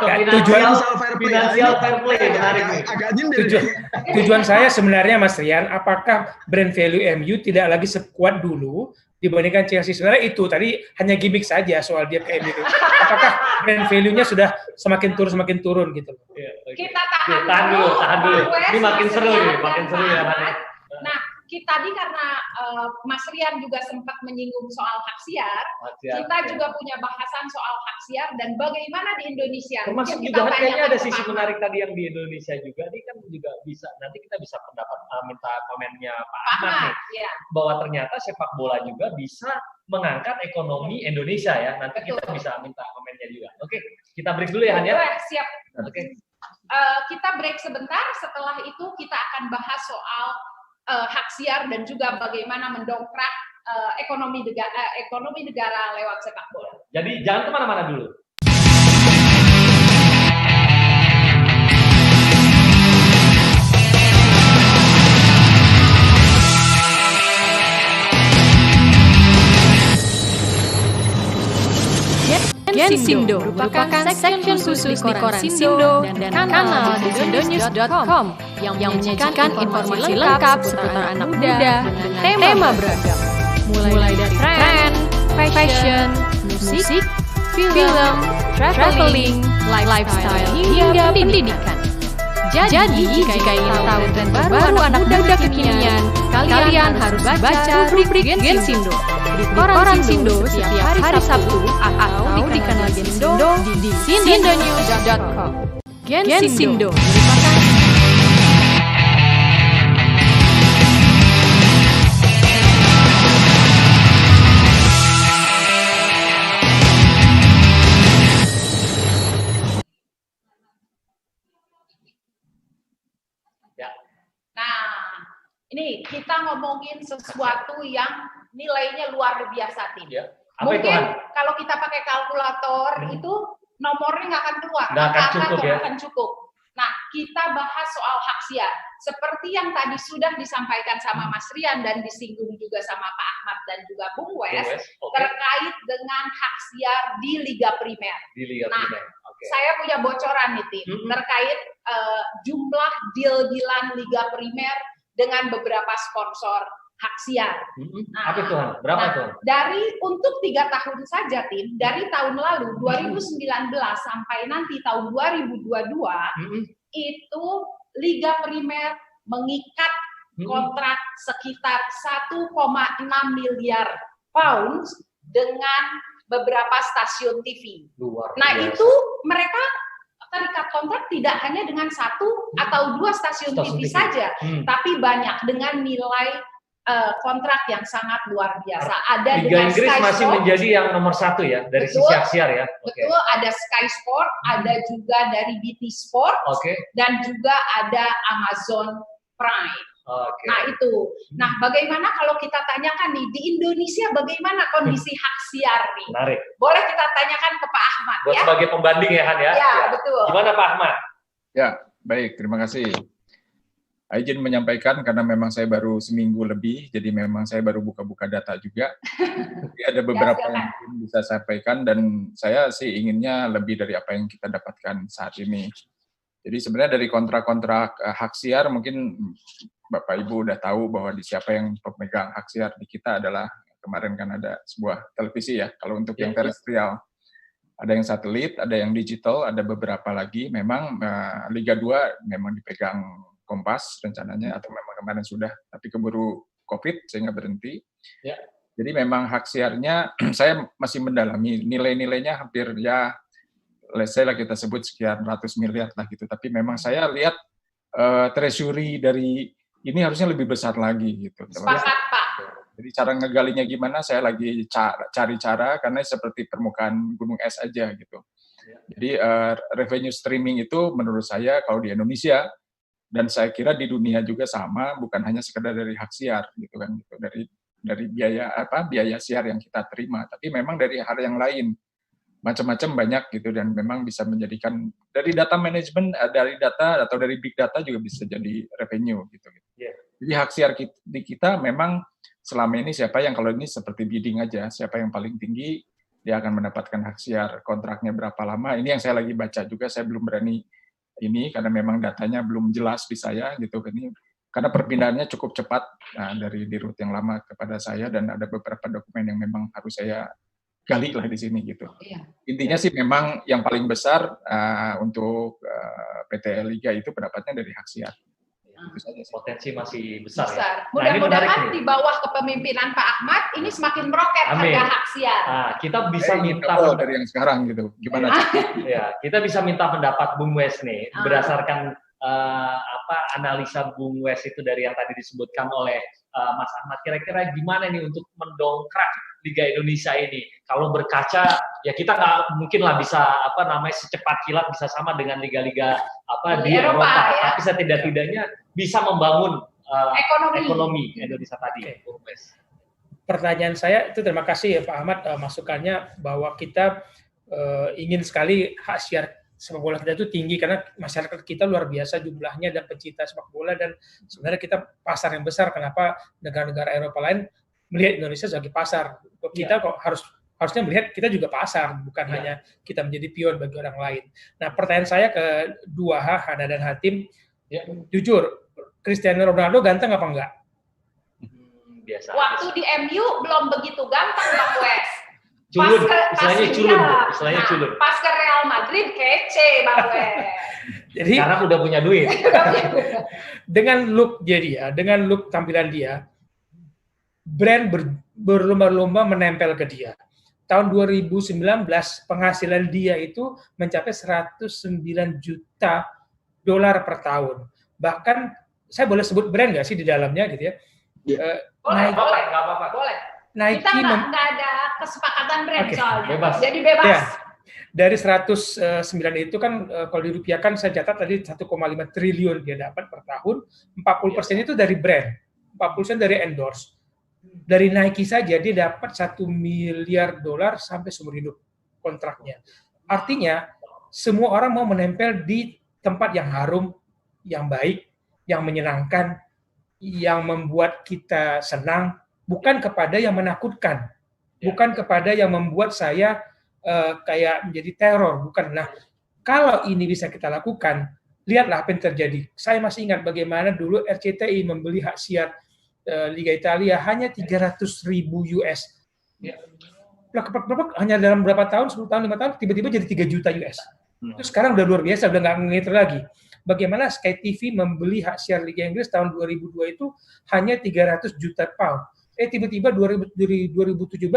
[SPEAKER 2] Finansial fair play.
[SPEAKER 6] Tujuan saya sebenarnya Mas Rian, apakah brand value MU tidak lagi sekuat dulu dibandingkan Chelsea? Sebenarnya itu tadi hanya gimmick saja soal dia ke MU. Apakah brand value-nya sudah semakin turun gitu?
[SPEAKER 1] Kita tahan
[SPEAKER 2] dulu. Ini makin seru ya.
[SPEAKER 1] Nah, kita tadi karena Mas Rian juga sempat menyinggung soal hak siar, kita juga punya bahasan soal hak siar dan bagaimana di Indonesia.
[SPEAKER 2] Termasuk juga kayaknya ada sisi menarik tadi yang di Indonesia juga. Ini kan juga bisa, nanti kita bisa minta komennya Pak Ahmad nih, bahwa ternyata sepak bola juga bisa mengangkat ekonomi Indonesia ya. Nanti kita bisa minta komennya juga. Oke, kita break dulu ya Han ya.
[SPEAKER 1] Siap.
[SPEAKER 2] Oke.
[SPEAKER 1] Kita break sebentar. Setelah itu kita akan bahas soal hak siar dan juga bagaimana mendongkrak ekonomi negara lewat sepak bola.
[SPEAKER 2] Jadi jangan kemana-mana dulu.
[SPEAKER 7] Gensindo merupakan section khusus di koran Sindo dan kanal di sindonews.com yang menyajikan informasi lengkap seputar anak muda dengan tema beragam, mulai dari tren, fashion, musik, film, traveling, lifestyle hingga pendidikan. Jadi, jika ingin tahu tren terbaru anak muda kekinian, kalian harus baca rubrik Gensindo di koran Sindo setiap hari Sabtu atau di kanal Gensindo di sindonews.com. Gensindo merupakan
[SPEAKER 1] Ini kita ngomongin sesuatu yang nilainya luar biasa, Tim.
[SPEAKER 2] Ya. Apa
[SPEAKER 1] Mungkin
[SPEAKER 2] itu,
[SPEAKER 1] kalau kita pakai kalkulator itu nomornya nggak akan keluar,
[SPEAKER 2] nggak akan cukup, ya?
[SPEAKER 1] akan cukup. Nah, kita bahas soal hak siar. Seperti yang tadi sudah disampaikan sama Mas Rian dan disinggung juga sama Pak Ahmad dan juga Bung Wes, terkait dengan hak siar di Liga Primer.
[SPEAKER 2] Di Liga Primer.
[SPEAKER 1] Saya punya bocoran nih, Tim, terkait jumlah deal-dealan Liga Primer dengan beberapa sponsor hak siar.
[SPEAKER 2] Nah, apa itu, berapa tuh?
[SPEAKER 1] Dari untuk 3 tahun saja, Tim, dari tahun lalu 2019 sampai nanti tahun 2022 itu Liga Primer mengikat kontrak sekitar 1,6 miliar pounds dengan beberapa stasiun TV. Nah, itu mereka terikat kontrak tidak hanya dengan 1 atau 2 stasiun TV saja, tapi banyak dengan nilai kontrak yang sangat luar biasa. Ada
[SPEAKER 2] Liga
[SPEAKER 1] dengan
[SPEAKER 2] Inggris
[SPEAKER 1] Sky
[SPEAKER 2] masih
[SPEAKER 1] Sport,
[SPEAKER 2] menjadi yang nomor 1 ya dari sisi hak siar ya.
[SPEAKER 1] Betul, ada Sky Sport, ada juga dari BT Sport, dan juga ada Amazon Prime. Nah itu. Nah, bagaimana kalau kita tanyakan nih di Indonesia bagaimana kondisi hak siar nih?
[SPEAKER 2] Menarik.
[SPEAKER 1] Boleh kita tanyakan ke Pak Ahmad
[SPEAKER 2] buat
[SPEAKER 1] ya?
[SPEAKER 2] Sebagai pembanding ya, Han ya.
[SPEAKER 1] Ya, betul.
[SPEAKER 2] Gimana Pak Ahmad?
[SPEAKER 4] Ya, baik, terima kasih. Izin menyampaikan karena memang saya baru seminggu lebih, jadi memang saya baru buka-buka data juga. Jadi ada beberapa yang bisa saya sampaikan dan saya sih inginnya lebih dari apa yang kita dapatkan saat ini. Jadi sebenarnya dari kontrak-kontrak hak siar mungkin Bapak Ibu udah tahu bahwa di siapa yang pemegang hak siar di kita adalah kemarin kan ada sebuah televisi ya. Kalau untuk yang terestrial ada yang satelit, ada yang digital, ada beberapa lagi. Memang Liga 2 memang dipegang Kompas rencananya atau memang kemarin sudah, tapi keburu COVID sehingga berhenti.
[SPEAKER 2] Ya.
[SPEAKER 4] Jadi memang hak siarnya saya masih mendalami nilai-nilainya hampir ya, let's say lah kita sebut sekian ratus miliar lah gitu. Tapi memang saya lihat treasury dari ini harusnya lebih besar lagi gitu.
[SPEAKER 1] Sepakat Pak.
[SPEAKER 4] Jadi cara ngegalinya gimana? Saya lagi cari cara karena seperti permukaan gunung es aja gitu. Jadi revenue streaming itu menurut saya kalau di Indonesia dan saya kira di dunia juga sama, bukan hanya sekedar dari hak siar gitu kan, gitu. Dari biaya siar yang kita terima, tapi memang dari hal yang lain macam-macam banyak gitu, dan memang bisa menjadikan dari data manajemen, dari data atau dari big data juga bisa jadi revenue gitu. Jadi hak siar di kita memang selama ini siapa yang, kalau ini seperti bidding aja, siapa yang paling tinggi dia akan mendapatkan hak siar, kontraknya berapa lama. Ini yang saya lagi baca juga, saya belum berani ini karena memang datanya belum jelas di saya gitu kan, karena perpindahannya cukup cepat dari dirut yang lama kepada saya, dan ada beberapa dokumen yang memang harus saya gali lah di sini gitu. Intinya sih memang yang paling besar untuk PT Liga itu pendapatnya dari hak siar.
[SPEAKER 2] Potensi masih besar.
[SPEAKER 1] Ya? Mudah-mudahan di bawah kepemimpinan Pak Ahmad ini semakin meroket harga hak siar.
[SPEAKER 2] Nah, kita bisa minta
[SPEAKER 4] dari yang sekarang gitu. Gimana?
[SPEAKER 2] Ya, kita bisa minta pendapat Bung Wes nih berdasarkan analisa Bung Wes itu dari yang tadi disebutkan oleh Mas Ahmad. Kira-kira gimana nih untuk mendongkrak Liga Indonesia ini? Kalau berkaca, ya kita nggak mungkin lah bisa secepat kilat bisa sama dengan liga-liga di Eropa, ya. Tapi setidak-tidaknya bisa membangun ekonomi Indonesia tadi.
[SPEAKER 6] Pertanyaan saya itu, terima kasih ya Pak Ahmad masukannya, bahwa kita ingin sekali hak siar sepak bola kita itu tinggi karena masyarakat kita luar biasa jumlahnya dan pecinta sepak bola, dan sebenarnya kita pasar yang besar. Kenapa negara-negara Eropa lain melihat Indonesia sebagai pasar? Kita kok harusnya melihat kita juga pasar, bukan hanya kita menjadi pion bagi orang lain. Nah, pertanyaan saya ke dua Hana dan Hatim, jujur, Cristiano Ronaldo ganteng apa enggak?
[SPEAKER 2] Biasa.
[SPEAKER 1] Waktu di MU belum begitu ganteng Bang Wes.
[SPEAKER 2] Culun, istilahnya culun.
[SPEAKER 1] Pas ke Real Madrid kece Bang Wes.
[SPEAKER 6] Jadi
[SPEAKER 2] karena udah punya duit.
[SPEAKER 6] Dengan look dia, dengan look tampilan dia, brand berlomba-lomba menempel ke dia. Tahun 2019 penghasilan dia itu mencapai 109 juta dolar per tahun. Bahkan saya boleh sebut brand nggak sih di dalamnya gitu ya?
[SPEAKER 1] Boleh, nggak apa-apa. Boleh.
[SPEAKER 6] Nike
[SPEAKER 1] kita nggak ada kesepakatan brand soalnya.
[SPEAKER 2] Bebas.
[SPEAKER 1] Jadi bebas.
[SPEAKER 6] Ya, dari 109 itu kan kalau dirupiahkan saya catat tadi 1,5 triliun dia dapat per tahun, 40% itu dari brand. 40% dari endorse. Dari Nike saja dia dapat $1 miliar sampai seumur hidup kontraknya. Artinya semua orang mau menempel di tempat yang harum, yang baik, yang menyenangkan, yang membuat kita senang, bukan kepada yang menakutkan, bukan kepada yang membuat saya kayak menjadi teror, bukan. Nah, kalau ini bisa kita lakukan, lihatlah apa yang terjadi. Saya masih ingat bagaimana dulu RCTI membeli hak siar Liga Italia hanya 300.000 US. Hanya dalam berapa tahun, 10 tahun, 5 tahun, tiba-tiba jadi 3 juta US. Itu sekarang udah luar biasa, udah nggak ngitung lagi. Bagaimana Sky TV membeli hak siar Liga Inggris tahun 2002 itu hanya 300 juta pound. Tiba-tiba 2017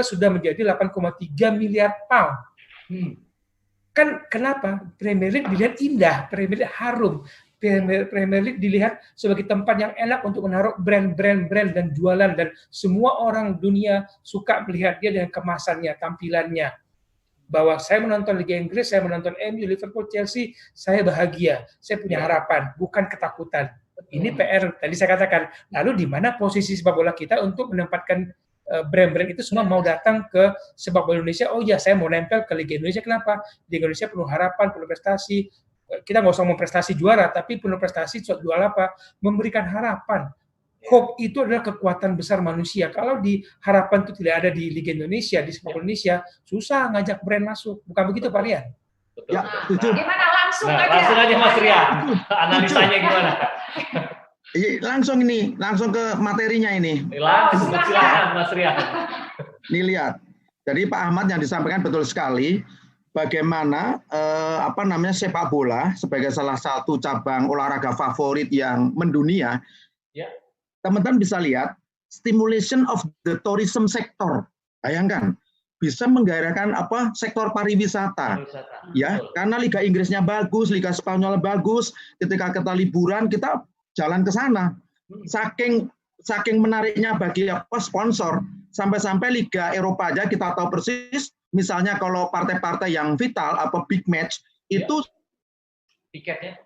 [SPEAKER 6] sudah menjadi 8,3 miliar pound. Kan kenapa? Premier League dilihat indah, Premier League harum, Premier League dilihat sebagai tempat yang enak untuk menaruh brand dan jualan, dan semua orang dunia suka melihat dia dengan kemasannya, tampilannya. Bahwa saya menonton Liga Inggris, saya menonton MU, Liverpool, Chelsea, saya bahagia, saya punya harapan, bukan ketakutan. Ini PR, tadi saya katakan. Lalu di mana posisi sepak bola kita untuk menempatkan brand-brand itu semua mau datang ke sepak bola Indonesia? Oh ya, saya mau nempel ke Liga Indonesia. Kenapa? Liga Indonesia penuh harapan, penuh prestasi. Kita nggak usah mau prestasi juara, tapi penuh prestasi jual apa? Memberikan harapan. Hope itu adalah kekuatan besar manusia. Kalau di harapan itu tidak ada di Liga Indonesia, di sepak bola Indonesia, susah ngajak brand masuk. Bukan begitu, Pak Rian?
[SPEAKER 5] Ya, setuju.
[SPEAKER 1] Gimana langsung aja?
[SPEAKER 2] Langsung aja Mas Rian. Analisanya gimana?
[SPEAKER 5] Langsung ke materinya ini.
[SPEAKER 2] Langsung silakan Mas Rian.
[SPEAKER 5] Nih lihat. Jadi Pak Ahmad yang disampaikan betul sekali. Bagaimana sepak bola sebagai salah satu cabang olahraga favorit yang mendunia.
[SPEAKER 2] Ya.
[SPEAKER 5] Teman-teman bisa lihat stimulation of the tourism sector. Bayangkan bisa menggairahkan sektor pariwisata. Ya, karena Liga Inggrisnya bagus, Liga Spanyol bagus, ketika kita liburan kita jalan ke sana. Saking menariknya bagi sponsor, sampai-sampai Liga Eropa aja kita tahu persis, misalnya kalau partai-partai yang vital big match itu
[SPEAKER 2] tiketnya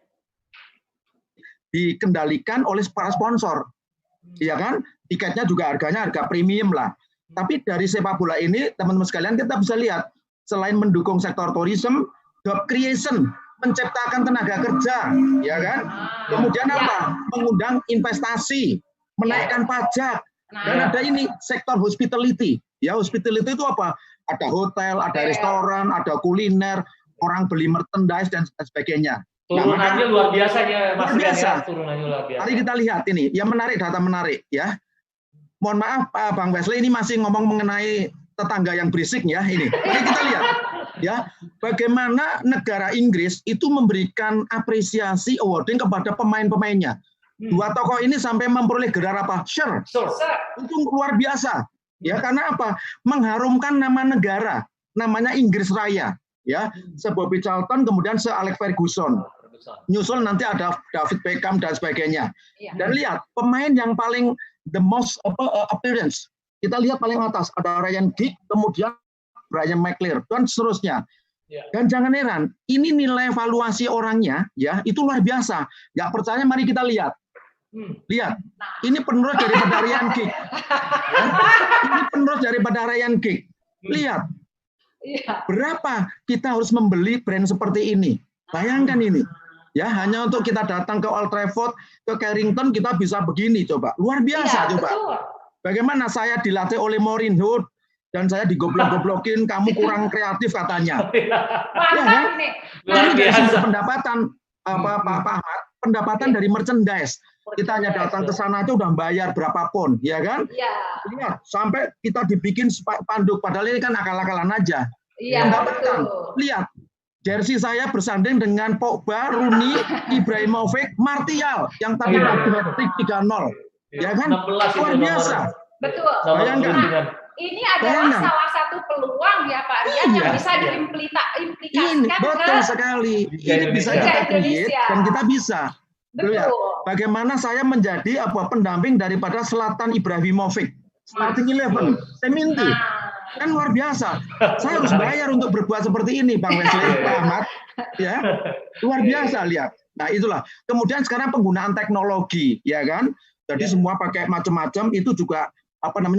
[SPEAKER 5] dikendalikan oleh para sponsor. Iya kan? Tiketnya juga harga premium lah. Tapi dari sepak bola ini, teman-teman sekalian, kita bisa lihat, selain mendukung sektor tourism, job creation, menciptakan tenaga kerja, ya kan? Kemudian apa? Mengundang investasi, menaikkan pajak, dan ada ini sektor hospitality. Ya, hospitality itu apa? Ada hotel, ada restoran, ada kuliner, orang beli merchandise dan sebagainya.
[SPEAKER 2] Turunannya luar biasa ya, Mas Rian. Turunannya luar biasa.
[SPEAKER 5] Mari kita lihat ini, yang menarik, data menarik ya. Mohon maaf Pak Bang Wesley, ini masih ngomong mengenai tetangga yang berisik ya ini. Mari kita lihat ya, bagaimana negara Inggris itu memberikan apresiasi awarding kepada pemain-pemainnya. Dua tokoh ini sampai memperoleh gelar apa? Sir. Itu luar biasa. Ya, karena apa? Mengharumkan nama negara, namanya Inggris Raya. Ya, Bobby Charlton, kemudian Alex Ferguson. Nyusul nanti ada David Beckham dan sebagainya. Dan lihat pemain yang paling the most appearance. Kita lihat paling atas ada Ryan Giggs, kemudian Brian McClure dan seterusnya. Dan jangan heran, ini nilai evaluasi orangnya ya itu luar biasa. Nggak percaya, mari kita lihat. Lihat, ini penerus daripada Ryan Giggs. Ya, ini penerus daripada Ryan Giggs. Lihat. Berapa kita harus membeli brand seperti ini? Bayangkan ini. Ya, hanya untuk kita datang ke Old Trafford, ke Carrington, kita bisa begini coba. Luar biasa coba. Betul. Bagaimana saya dilatih oleh Mourinho dan saya digoblok-goblokin, kamu kurang kreatif katanya.
[SPEAKER 1] Mantap nih.
[SPEAKER 5] Ini dari sisi pendapatan Pak Ahmad, pendapatan dari merchandise. Kita hanya datang ke sana itu udah bayar berapa pun, ya kan? Iya. Lihat, sampai kita dibikin spanduk, padahal ini kan akal-akalan aja.
[SPEAKER 1] Iya,
[SPEAKER 5] pendapatan. Lihat. Jersey saya bersanding dengan Pogba, Rooney, Ibrahimovic, Martial yang tadi hat-trick 3-0. Ya kan? Luar biasa.
[SPEAKER 1] Betul.
[SPEAKER 5] Bayangkan.
[SPEAKER 1] Ini adalah salah satu peluang ya Pak Rian yang bisa diimplikasikan
[SPEAKER 5] betul sekali. Ini bisa kita create dan kita bisa.
[SPEAKER 1] Betul.
[SPEAKER 5] Bagaimana saya menjadi pendamping daripada Zlatan Ibrahimovic. Starting 11, Seminti. Kan luar biasa. Saya harus bayar untuk berbuat seperti ini, Bang Wesley, Pak Ahmad. Ya, luar biasa lihat. Nah itulah. Kemudian sekarang penggunaan teknologi, ya kan? Jadi semua pakai macam-macam, itu juga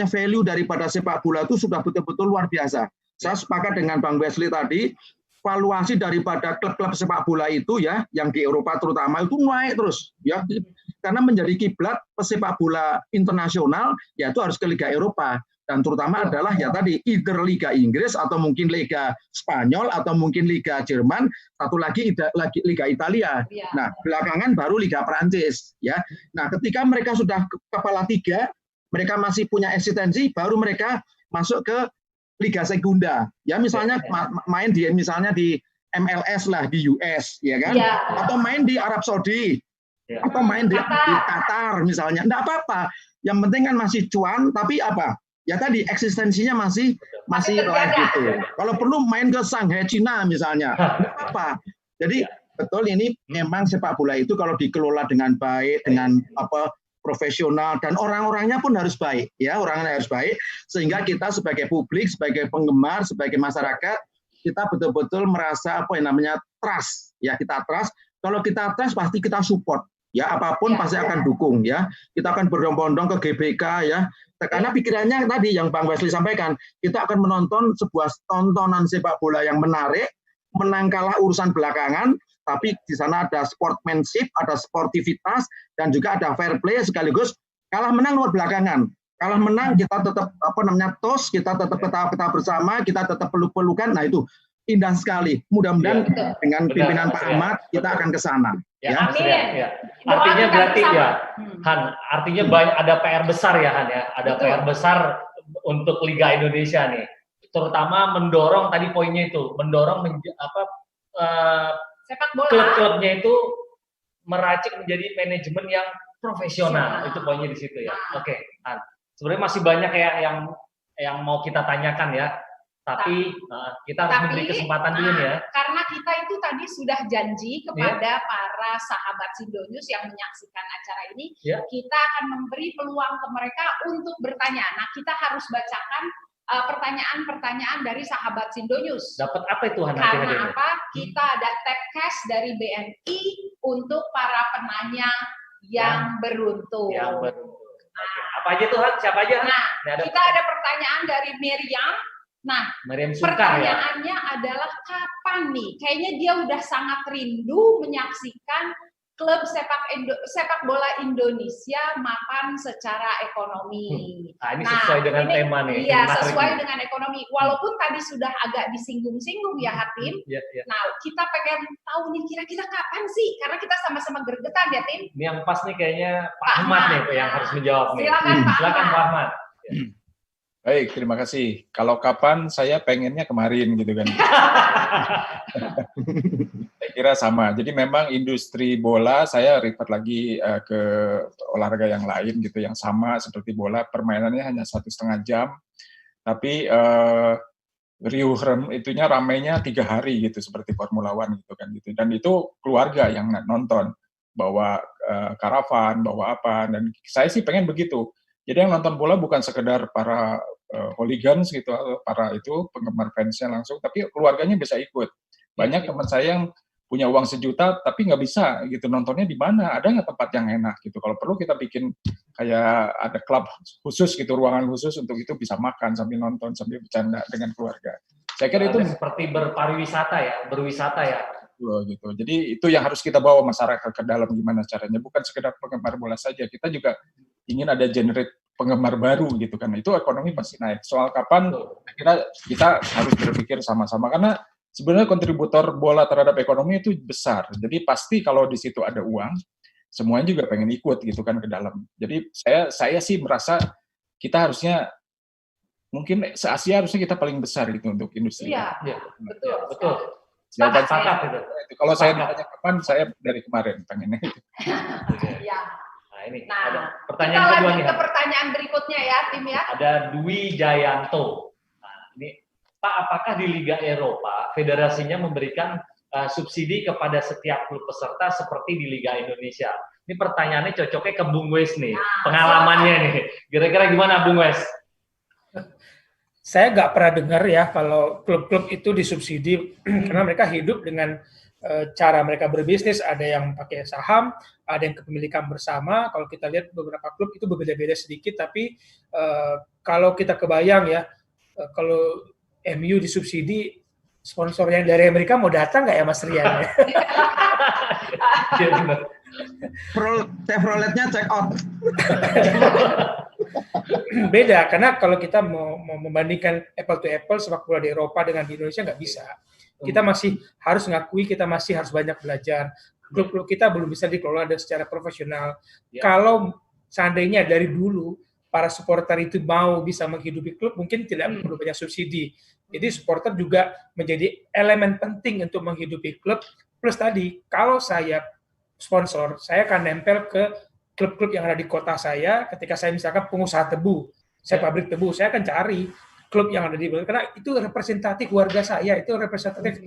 [SPEAKER 5] value daripada sepak bola itu sudah betul-betul luar biasa. Saya sepakat dengan Bang Wesley tadi, valuasi daripada klub-klub sepak bola itu ya, yang di Eropa terutama itu naik terus ya. Karena menjadi kiblat pesepak bola internasional, yaitu harus ke Liga Eropa. Dan terutama adalah ya tadi, either Liga Inggris atau mungkin Liga Spanyol atau mungkin Liga Jerman, satu lagi Liga Italia. Nah, belakangan baru Liga Perancis ya. Nah, ketika mereka sudah kepala tiga, mereka masih punya eksistensi, baru mereka masuk ke Liga Segunda. Ya misalnya main di MLS lah di US ya kan, atau main di Arab Saudi. Atau main di Qatar misalnya, enggak apa-apa. Yang penting kan masih cuan, tapi apa? Ya tadi eksistensinya masih live gitu. Kalau perlu main ke Shanghai Cina misalnya, enggak apa-apa. Jadi betul ini memang sepak bola itu kalau dikelola dengan baik, dengan profesional dan orang-orangnya pun harus baik, ya orangnya harus baik sehingga kita sebagai publik, sebagai penggemar, sebagai masyarakat kita betul-betul merasa trust, ya kita trust. Kalau kita trust pasti kita support. Ya apapun pasti akan dukung ya. Kita akan berbondong-bondong ke GBK ya. Karena pikirannya tadi yang Bang Wesley sampaikan, kita akan menonton sebuah tontonan sepak bola yang menarik, menang kalah urusan belakangan, tapi di sana ada sportsmanship, ada sportivitas dan juga ada fair play sekaligus kalah menang luar belakangan. Kalah menang kita tetap tos, kita tetap ketawa bersama, kita tetap peluk-pelukan. Nah itu indah sekali. Mudah-mudahan dengan pimpinan Pak Ahmad kita akan ke sana.
[SPEAKER 2] Ya, amin. Ya. Artinya berarti Han, artinya banyak ada PR besar ya Han ya. Ada PR besar untuk Liga Indonesia nih. Terutama mendorong tadi poinnya itu, mendorong
[SPEAKER 1] sepak bola
[SPEAKER 2] klub-klubnya itu meracik menjadi manajemen yang profesional. Itu poinnya di situ ya. Oke, Han. Sebenarnya masih banyak ya yang mau kita tanyakan ya. Tapi kita harus memberi kesempatan dulu nih ya.
[SPEAKER 1] Karena kita itu tadi sudah janji kepada para sahabat Sindonews yang menyaksikan acara ini, kita akan memberi peluang ke mereka untuk bertanya. Nah, kita harus bacakan pertanyaan-pertanyaan dari sahabat Sindonews.
[SPEAKER 2] Dapat apa itu Han?
[SPEAKER 1] Karena apa? Kita ada tap cash dari BNI untuk para penanya yang beruntung.
[SPEAKER 2] Yang beruntung. Apa aja tuh Han? Siapa aja?
[SPEAKER 1] Nah, kita ada pertanyaan dari Miriam. Nah, pertanyaannya adalah kapan nih? Kayaknya dia udah sangat rindu menyaksikan klub sepak bola Indonesia mapan secara ekonomi.
[SPEAKER 2] Nah, ini sesuai dengan tema nih.
[SPEAKER 1] Iya, sesuai dengan ekonomi. Walaupun tadi sudah agak disinggung-singgung ya Hatim. Nah, kita pengen tahu nih kira-kira kapan sih? Karena kita sama-sama gergetan ya Tim.
[SPEAKER 2] Ini yang pas nih kayaknya Pak Ahmad nih yang harus menjawab nih.
[SPEAKER 1] Silakan
[SPEAKER 2] Pak Ahmad.
[SPEAKER 4] Baik, terima kasih. Kalau kapan, saya pengennya kemarin gitu kan. Saya kira sama. Jadi memang industri bola, saya refer lagi ke olahraga yang lain gitu, yang sama seperti bola, permainannya hanya 1,5 jam, tapi itunya ramainya 3 hari gitu, seperti Formula One gitu kan gitu. Dan itu keluarga yang nonton, bawa karavan, bawa apa, dan saya sih pengen begitu. Jadi yang nonton bola bukan sekedar para hooligans gitu, para itu penggemar fansnya langsung, tapi keluarganya bisa ikut. Banyak teman saya yang punya uang 1 juta, tapi nggak bisa gitu, nontonnya di mana? Ada nggak tempat yang enak gitu? Kalau perlu kita bikin kayak ada klub khusus gitu, ruangan khusus untuk itu, bisa makan sambil nonton, sambil bercanda dengan keluarga. Saya kira itu
[SPEAKER 2] seperti berwisata ya.
[SPEAKER 4] Gitu. Jadi itu yang harus kita bawa masyarakat ke dalam, gimana caranya. Bukan sekedar penggemar bola saja, kita juga ingin ada generate penggemar baru gitu kan. Itu ekonomi pasti naik. Soal kapan, saya kira kita harus berpikir sama-sama, karena sebenarnya kontributor bola terhadap ekonomi itu besar. Jadi pasti kalau di situ ada uang, semuanya juga pengen ikut gitu kan ke dalam. Jadi saya sih merasa kita harusnya, mungkin se-Asia harusnya kita paling besar gitu untuk industri.
[SPEAKER 1] Iya, betul.
[SPEAKER 2] Jawaban sepakat itu.
[SPEAKER 4] Kalau saya ditanya kapan, saya dari kemarin pengennya itu.
[SPEAKER 1] Iya.
[SPEAKER 2] Nah, ini
[SPEAKER 1] nah,
[SPEAKER 2] ada pertanyaan
[SPEAKER 1] kita
[SPEAKER 2] kedua
[SPEAKER 1] lanjut
[SPEAKER 2] nih.
[SPEAKER 1] ke pertanyaan berikutnya ya, Tim ya.
[SPEAKER 2] Ada Dwi Jayanto. Nah, ini Pak, apakah di Liga Eropa federasinya memberikan subsidi kepada setiap klub peserta seperti di Liga Indonesia? Ini pertanyaannya cocoknya ke Bung Wes nih, pengalamannya nih. Kira-kira gimana Bung Wes?
[SPEAKER 6] Saya nggak pernah dengar ya kalau klub-klub itu disubsidi karena mereka hidup dengan cara mereka berbisnis, ada yang pakai saham, ada yang kepemilikan bersama. Kalau kita lihat beberapa klub itu berbeda-beda sedikit, tapi kalau kita kebayang ya, kalau MU disubsidi, sponsor yang dari Amerika mau datang nggak ya Mas Rian?
[SPEAKER 5] Chevroletnya check out.
[SPEAKER 6] Beda, karena kalau kita mau membandingkan apple to apple sepak bola di Eropa dengan di Indonesia nggak bisa. Kita masih harus ngakui, kita masih harus banyak belajar. Klub-klub kita belum bisa dikelola secara profesional. Kalau seandainya dari dulu para supporter itu mau bisa menghidupi klub, mungkin tidak perlu banyak subsidi. Jadi supporter juga menjadi elemen penting untuk menghidupi klub. Plus tadi, kalau saya sponsor, saya akan nempel ke klub-klub yang ada di kota saya. Ketika saya misalkan pengusaha tebu, saya pabrik tebu, saya akan cari klub yang ada di karena itu representatif warga saya, itu representatif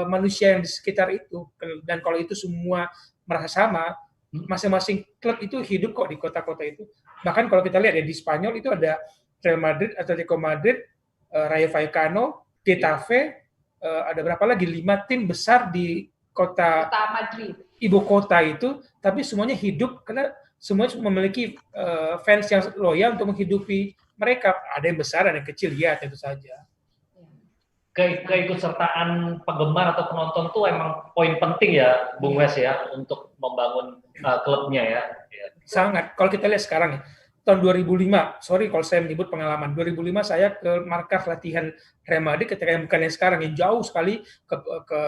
[SPEAKER 6] manusia yang di sekitar itu. Dan kalau itu semua merasa sama, masing-masing klub itu hidup kok di kota-kota itu. Bahkan kalau kita lihat ya di Spanyol itu ada Real Madrid, Atletico Madrid, Rayo Vallecano, Getafe, ada berapa lagi 5 tim besar di kota Madrid, ibu kota itu, tapi semuanya hidup karena semuanya memiliki fans yang loyal untuk menghidupi mereka. Ada yang besar, ada yang kecil, ya tentu saja.
[SPEAKER 2] Keikutsertaan penggemar atau penonton itu emang poin penting ya, Bung Wes ya, untuk membangun klubnya ya.
[SPEAKER 6] Sangat. Kalau kita lihat sekarang ya, tahun 2005, sorry kalau saya menyebut pengalaman, 2005 saya ke markas latihan Real Madrid ketika yang bukan yang sekarang, yang jauh sekali ke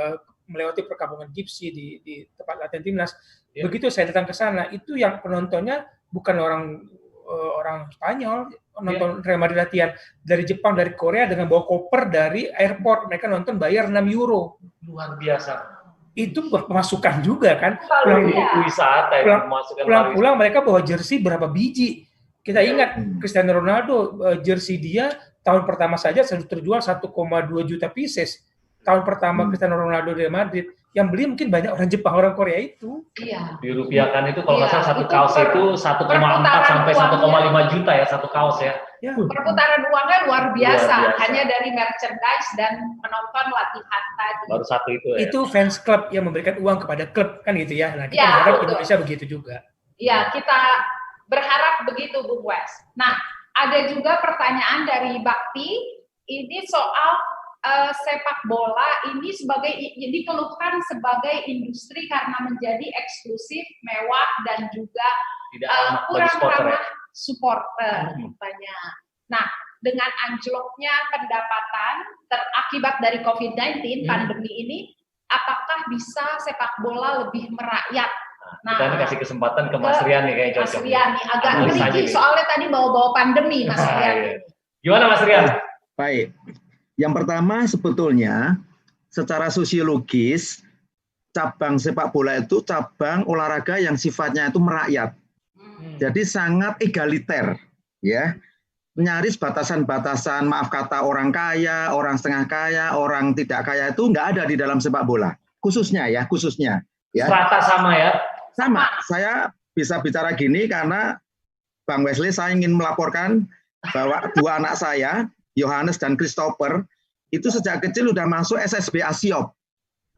[SPEAKER 6] melewati perkampungan Gipsy di tempat latihan timnas. Begitu saya datang ke sana, itu yang penontonnya bukan orang Spanyol, nonton Real Madrid latihan dari Jepang, dari Korea dengan bawa koper dari airport, mereka nonton bayar 6 euro.
[SPEAKER 2] Luar biasa.
[SPEAKER 6] Itu pemasukan juga kan. Pulang mereka bawa jersey berapa biji. Kita ingat Cristiano Ronaldo, jersey dia tahun pertama saja sudah terjual 1,2 juta pieces. Tahun pertama Cristiano Ronaldo di Madrid, yang beli mungkin banyak orang Jepang, orang Korea itu.
[SPEAKER 1] Iya.
[SPEAKER 2] Dirupiahkan itu kalau nggak salah satu kaos itu 1,4 sampai 1,5 juta ya satu kaos ya.
[SPEAKER 1] Perputaran uangnya luar biasa, hanya dari merchandise dan menonton latihan tadi.
[SPEAKER 2] Baru satu itu ya.
[SPEAKER 6] Itu fans club yang memberikan uang kepada klub kan gitu ya. Nah, kita berharap Indonesia begitu juga.
[SPEAKER 1] Iya, kita berharap begitu Bung Wes. Nah, ada juga pertanyaan dari Bakti, ini soal sepak bola ini dikeluhkan sebagai industri karena menjadi eksklusif, mewah, dan juga kurang ramah supporter katanya. Nah, dengan anjloknya pendapatan akibat dari COVID-19 pandemi ini, apakah bisa sepak bola lebih merakyat?
[SPEAKER 2] Nah, kita kasih kesempatan ke Mas Rian nih kayaknya cocok.
[SPEAKER 1] Mas Rian nih agak tricky soalnya tadi bawa-bawa pandemi Mas Rian.
[SPEAKER 2] Gimana Mas Rian?
[SPEAKER 5] Baik. Yang pertama sebetulnya secara sosiologis cabang sepak bola itu cabang olahraga yang sifatnya itu merakyat. Jadi sangat egaliter ya. Nyaris batasan-batasan maaf kata orang kaya, orang setengah kaya, orang tidak kaya itu nggak ada di dalam sepak bola. Khususnya ya.
[SPEAKER 2] Rata sama ya?
[SPEAKER 5] Sama. Saya bisa bicara gini karena Bang Wesley, saya ingin melaporkan bahwa 2 anak saya, Yohanes dan Christopher, itu sejak kecil udah masuk SSB Asiop.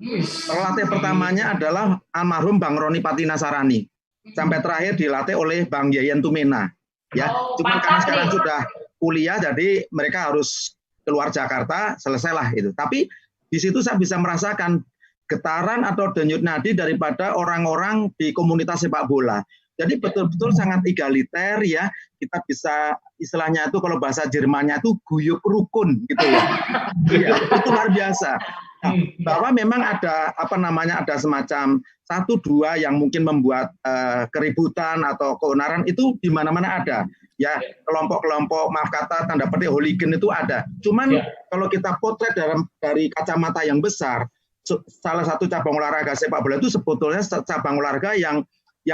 [SPEAKER 5] Pelatih pertamanya adalah almarhum Bang Roni Patinasarani. Sampai terakhir dilatih oleh Bang Yayan Tumena. Ya, cuma karena sekarang sudah kuliah, jadi mereka harus keluar Jakarta, selesailah itu. Tapi di situ saya bisa merasakan getaran atau denyut nadi daripada orang-orang di komunitas sepak bola. Jadi betul-betul sangat egaliter ya. Kita bisa istilahnya itu kalau bahasa Jermannya itu guyup rukun gitu ya. Ya itu luar biasa. Nah, bahwa memang ada ada semacam 1-2 yang mungkin membuat keributan atau keonaran itu di mana-mana ada. Ya, kelompok-kelompok maaf kata tanda petik hooligan itu ada. Cuman kalau kita potret dari kacamata yang besar, salah satu cabang olahraga sepak bola itu sebetulnya cabang olahraga yang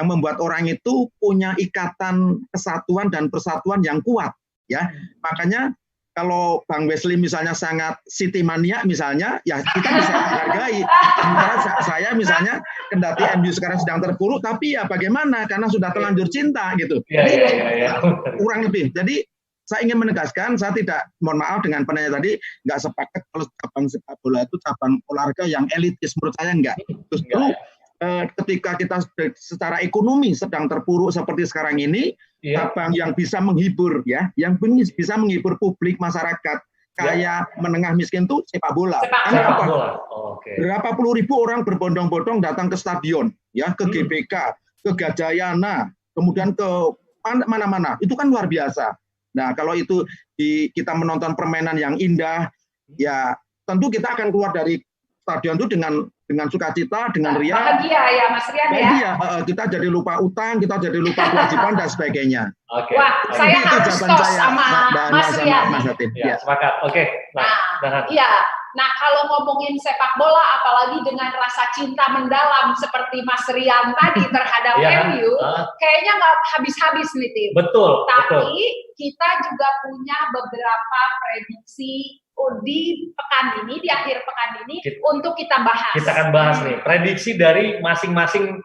[SPEAKER 5] membuat orang itu punya ikatan kesatuan dan persatuan yang kuat ya. Makanya kalau Bang Wesley misalnya sangat City mania misalnya, ya kita bisa hargai. Saya misalnya kendati MU sekarang sedang terpuruk, tapi ya bagaimana karena sudah terlanjur cinta gitu. Jadi kurang lebih. Jadi saya ingin menegaskan, saya tidak, mohon maaf dengan penanya tadi, nggak sepakat kalau cabang sepak bola itu cabang olahraga yang elitis. Menurut saya enggak. Justru ketika kita secara ekonomi sedang terpuruk seperti sekarang ini, cabang yang bisa menghibur, ya, yang bisa menghibur publik masyarakat kayak menengah miskin itu sepak bola.
[SPEAKER 2] Sepak bola.
[SPEAKER 5] Berapa puluh ribu orang berbondong-bondong datang ke stadion, ya, ke GBK, ke Gajayana, kemudian ke mana-mana. Itu kan luar biasa. Nah, kalau itu kita menonton permainan yang indah, ya tentu kita akan keluar dari stadion itu dengan sukacita, dengan riang.
[SPEAKER 1] Bahagia ya, Mas Rian ya.
[SPEAKER 5] Iya, kita jadi lupa utang, kita jadi lupa kewajiban dan sebagainya.
[SPEAKER 1] Wah, saya harus tos sama Mas Rian.
[SPEAKER 5] Mas Hatim.
[SPEAKER 2] Ya, sepakat. Oke.
[SPEAKER 1] Iya. Nah, kalau ngomongin sepak bola, apalagi dengan rasa cinta mendalam seperti Mas Rian tadi terhadap MU, kayaknya nggak habis-habis nih, Tim.
[SPEAKER 2] Betul.
[SPEAKER 1] Tapi kita juga punya beberapa prediksi di pekan ini, di akhir pekan ini, untuk kita bahas.
[SPEAKER 2] Kita akan bahas nih prediksi dari masing-masing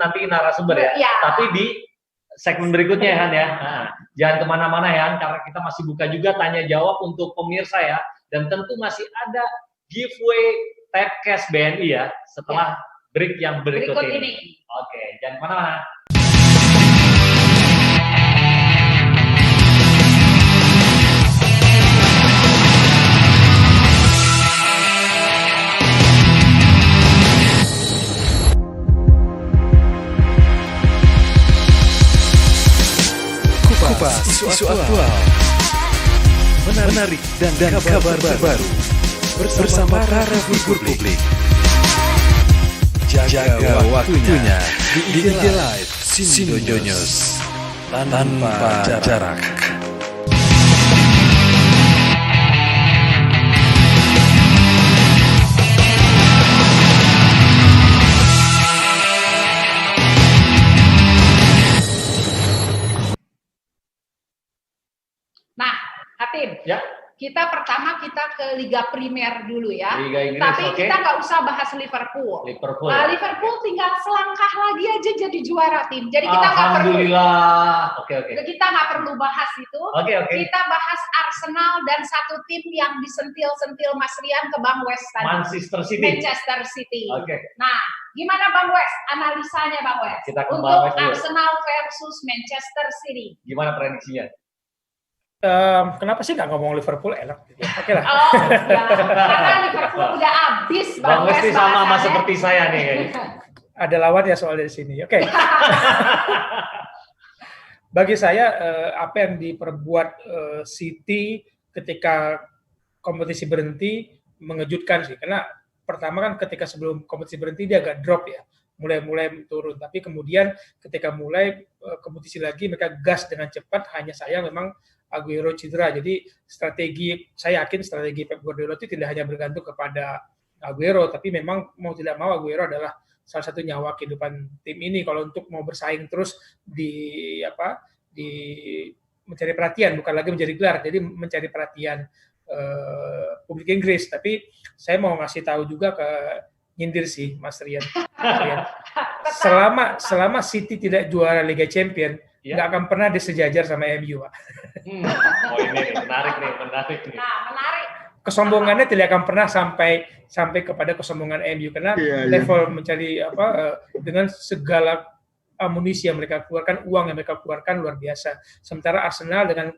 [SPEAKER 2] nanti narasumber ya. Tapi di segmen berikutnya ya Han ya. Nah, jangan kemana-mana ya Han, karena kita masih buka juga tanya jawab untuk pemirsa ya. Dan tentu masih ada giveaway Tapcast BNI ya setelah break yang berikut ini. Oke, jangan kemana-mana.
[SPEAKER 3] Kupas isu aktual, menarik dan kabar terbaru bersama para figur publik. Jaga waktunya di IG Live Sindo News tanpa jarak.
[SPEAKER 1] Nah, Hatim, kita pertama ke Liga Primer dulu ya.
[SPEAKER 2] Liga Inggris,
[SPEAKER 1] tapi kita nggak usah bahas Liverpool. Liverpool tinggal selangkah lagi aja jadi juara, Tim. Jadi kita nggak perlu. Kita nggak perlu bahas itu. Kita bahas Arsenal dan satu tim yang disentil-sentil Mas Rian ke Bang West tadi. Manchester City. Nah, gimana Bang West? Analisanya Bang West untuk Arsenal versus Manchester City.
[SPEAKER 2] Gimana prediksinya?
[SPEAKER 6] Kenapa sih nggak ngomong Liverpool enak? Oke lah.
[SPEAKER 1] Karena Liverpool udah habis.
[SPEAKER 2] Bang Westi sama seperti saya nih.
[SPEAKER 6] Ada lawan ya soal dari sini. Oke. Bagi saya apa yang diperbuat City ketika kompetisi berhenti mengejutkan sih. Karena pertama kan ketika sebelum kompetisi berhenti dia agak drop ya. Mulai turun. Tapi kemudian ketika mulai kompetisi lagi mereka gas dengan cepat. Hanya saya memang Aguero cedera, jadi saya yakin strategi Pep Guardiola itu tidak hanya bergantung kepada Aguero, tapi memang mau tidak mau Aguero adalah salah satu nyawa kehidupan tim ini kalau untuk mau bersaing terus di mencari perhatian, bukan lagi menjadi gelar, jadi mencari perhatian publik Inggris. Tapi saya mau ngasih tahu juga ke nyindir sih Mas Rian. Selama City tidak juara Liga Champion, nggak akan pernah disejajar sama MU, Pak.
[SPEAKER 2] Ini menarik nih.
[SPEAKER 1] Nah, menarik.
[SPEAKER 6] Kesombongannya tidak akan pernah sampai kepada kesombongan MU karena level mencari dengan segala amunisi yang mereka keluarkan, uang yang mereka keluarkan luar biasa. Sementara Arsenal dengan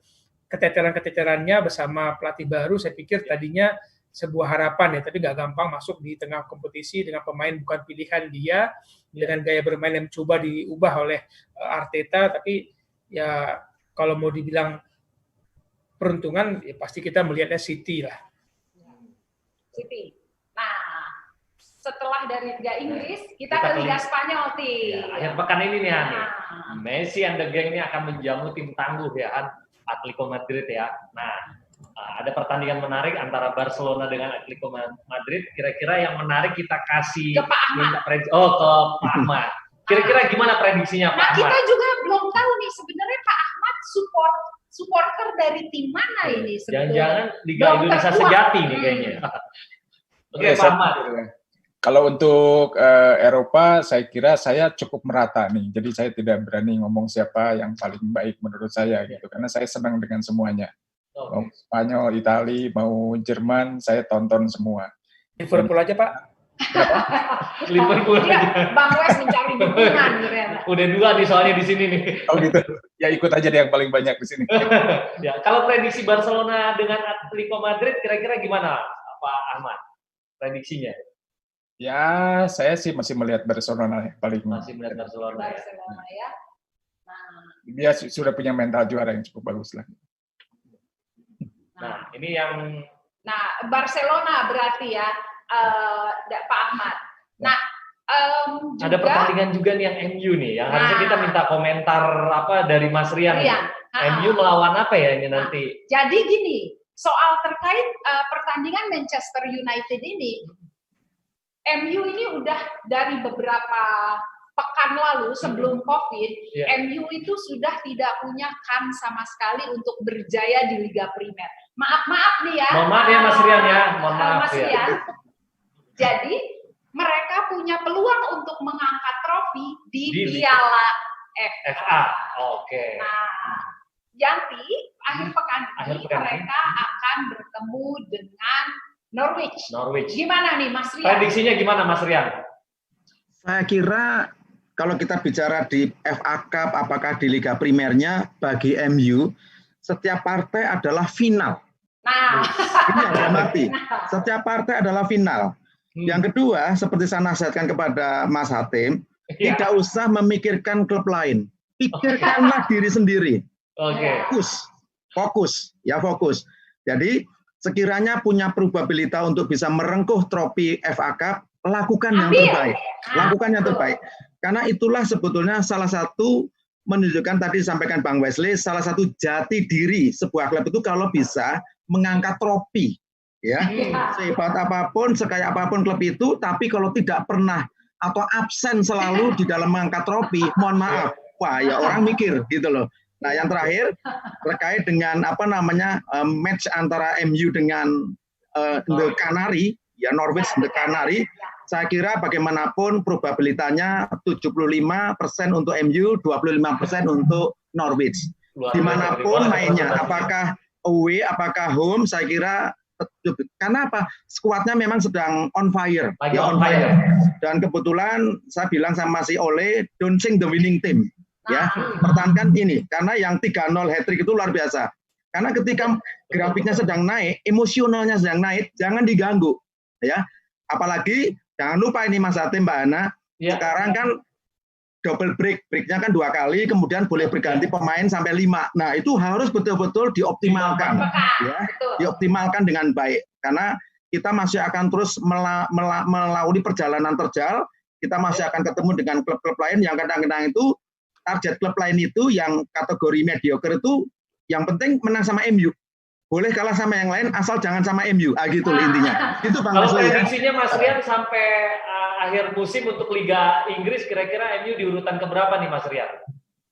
[SPEAKER 6] keteteran-keteterannya bersama pelatih baru, saya pikir tadinya sebuah harapan ya, tapi nggak gampang masuk di tengah kompetisi dengan pemain bukan pilihan dia, dengan gaya bermain yang coba diubah oleh Arteta. Tapi ya kalau mau dibilang peruntungan, ya pasti kita melihatnya City lah.
[SPEAKER 1] City. Nah, setelah dari Liga Inggris, kita ke Liga Spanyol, Tim.
[SPEAKER 2] Akhir pekan ini nih, Han. Messi and the gang ini akan menjamu tim tangguh ya, Han. Atletico Madrid ya. Nah, ada pertandingan menarik antara Barcelona dengan Atletico Madrid. Kira-kira yang menarik kita kasih
[SPEAKER 1] ke Pak Ahmad.
[SPEAKER 2] Ke Pak Ahmad. Kira-kira gimana prediksinya Pak Ahmad?
[SPEAKER 1] Nah, kita juga belum tahu nih sebenarnya Pak Ahmad supporter dari tim mana ini sebetulnya.
[SPEAKER 2] Jangan-jangan Liga Indonesia sejati nih kayaknya. Oke, Pak Ahmad.
[SPEAKER 4] Kalau untuk Eropa, saya kira saya cukup merata nih. Jadi saya tidak berani ngomong siapa yang paling baik menurut saya gitu. Karena saya senang dengan semuanya. Mau Spanyol, Itali, mau Jerman, saya tonton semua.
[SPEAKER 6] Liverpool aja Pak.
[SPEAKER 2] Liverpool
[SPEAKER 1] Iya,
[SPEAKER 2] aja.
[SPEAKER 1] Bang Wes mencari dukungan ternyata.
[SPEAKER 2] Udah 2 nih soalnya di sini nih.
[SPEAKER 4] Oh gitu. Ya ikut aja deh yang paling banyak di sini.
[SPEAKER 2] Ya, kalau prediksi Barcelona dengan Atletico Madrid kira-kira gimana Pak Ahmad? Prediksinya?
[SPEAKER 4] Ya, saya sih masih melihat Barcelona yang paling.
[SPEAKER 2] Masih melihat Barcelona ya.
[SPEAKER 1] Barcelona ya. Nah,
[SPEAKER 4] Dia sudah punya mental juara yang cukup bagus lah.
[SPEAKER 2] Nah, ini yang
[SPEAKER 1] Barcelona berarti ya, Pak Ahmad. Nah, juga,
[SPEAKER 2] ada pertandingan juga nih yang MU nih, yang harusnya kita minta komentar apa dari Mas Rian. MU melawan apa ya ini nanti?
[SPEAKER 1] Jadi gini, soal terkait pertandingan Manchester United ini, MU ini udah dari beberapa pekan lalu sebelum COVID, MU itu sudah tidak punya kan sama sekali untuk berjaya di Liga Primer. Maaf nih ya.
[SPEAKER 2] Mohon maaf ya Mas Rian ya. Mohon maaf
[SPEAKER 1] Mas Rian. Jadi mereka punya peluang untuk mengangkat trofi di Piala FA.
[SPEAKER 2] Oke.
[SPEAKER 1] Nah, nanti akhir pekan ini mereka akan bertemu dengan Norwich. Gimana nih Mas Rian?
[SPEAKER 2] Prediksinya gimana Mas Rian?
[SPEAKER 5] Saya kira kalau kita bicara di FA Cup, apakah di Liga Primernya, bagi MU, setiap partai adalah final.
[SPEAKER 1] Nah,
[SPEAKER 5] ini yang mati. Setiap partai adalah final. Yang kedua, seperti saya nasihatkan kepada Mas Hatim, tidak usah memikirkan klub lain. Pikirkanlah diri sendiri. Fokus. Jadi, sekiranya punya probabilitas untuk bisa merengkuh trofi FA Cup, lakukan yang terbaik. Karena itulah sebetulnya salah satu menunjukkan tadi disampaikan Bang Wesley, salah satu jati diri sebuah klub itu kalau bisa mengangkat trofi, ya. Sehebat apapun, sekaya apapun klub itu, tapi kalau tidak pernah atau absen selalu di dalam mengangkat trofi, mohon maaf, wah ya orang mikir gitu loh. Nah, yang terakhir terkait dengan match antara MU dengan The Canary, ya Norwich The Canary, saya kira bagaimanapun probabilitasnya 75% untuk MU, 25% untuk Norwich. Dimanapun mainnya, apakah away, apakah home, saya kira karena apa? Skuadnya memang sedang on fire. Dan kebetulan saya bilang sama si Ole, don't sing the winning team. Ya, pertahankan ini. Karena yang 3-0 hat-trick itu luar biasa. Karena ketika grafiknya sedang naik, emosionalnya sedang naik, jangan diganggu. Ya, apalagi jangan lupa ini Mas Hatim, Mbak Ana, sekarang kan double breaknya kan 2 kali, kemudian boleh berganti pemain sampai 5. Nah, itu harus betul-betul dioptimalkan, ya, dioptimalkan dengan baik. Karena kita masih akan terus melalui perjalanan terjal, kita masih akan ketemu dengan klub-klub lain yang kadang-kadang itu target klub lain itu yang kategori mediocre itu yang penting menang sama MU. Boleh kalah sama yang lain, asal jangan sama MU. Gitu loh intinya. Itu Bang
[SPEAKER 2] Kalau
[SPEAKER 5] Wesley.
[SPEAKER 2] prediksinya Mas Rian sampai akhir musim untuk Liga Inggris, kira-kira MU di urutan keberapa nih Mas Rian?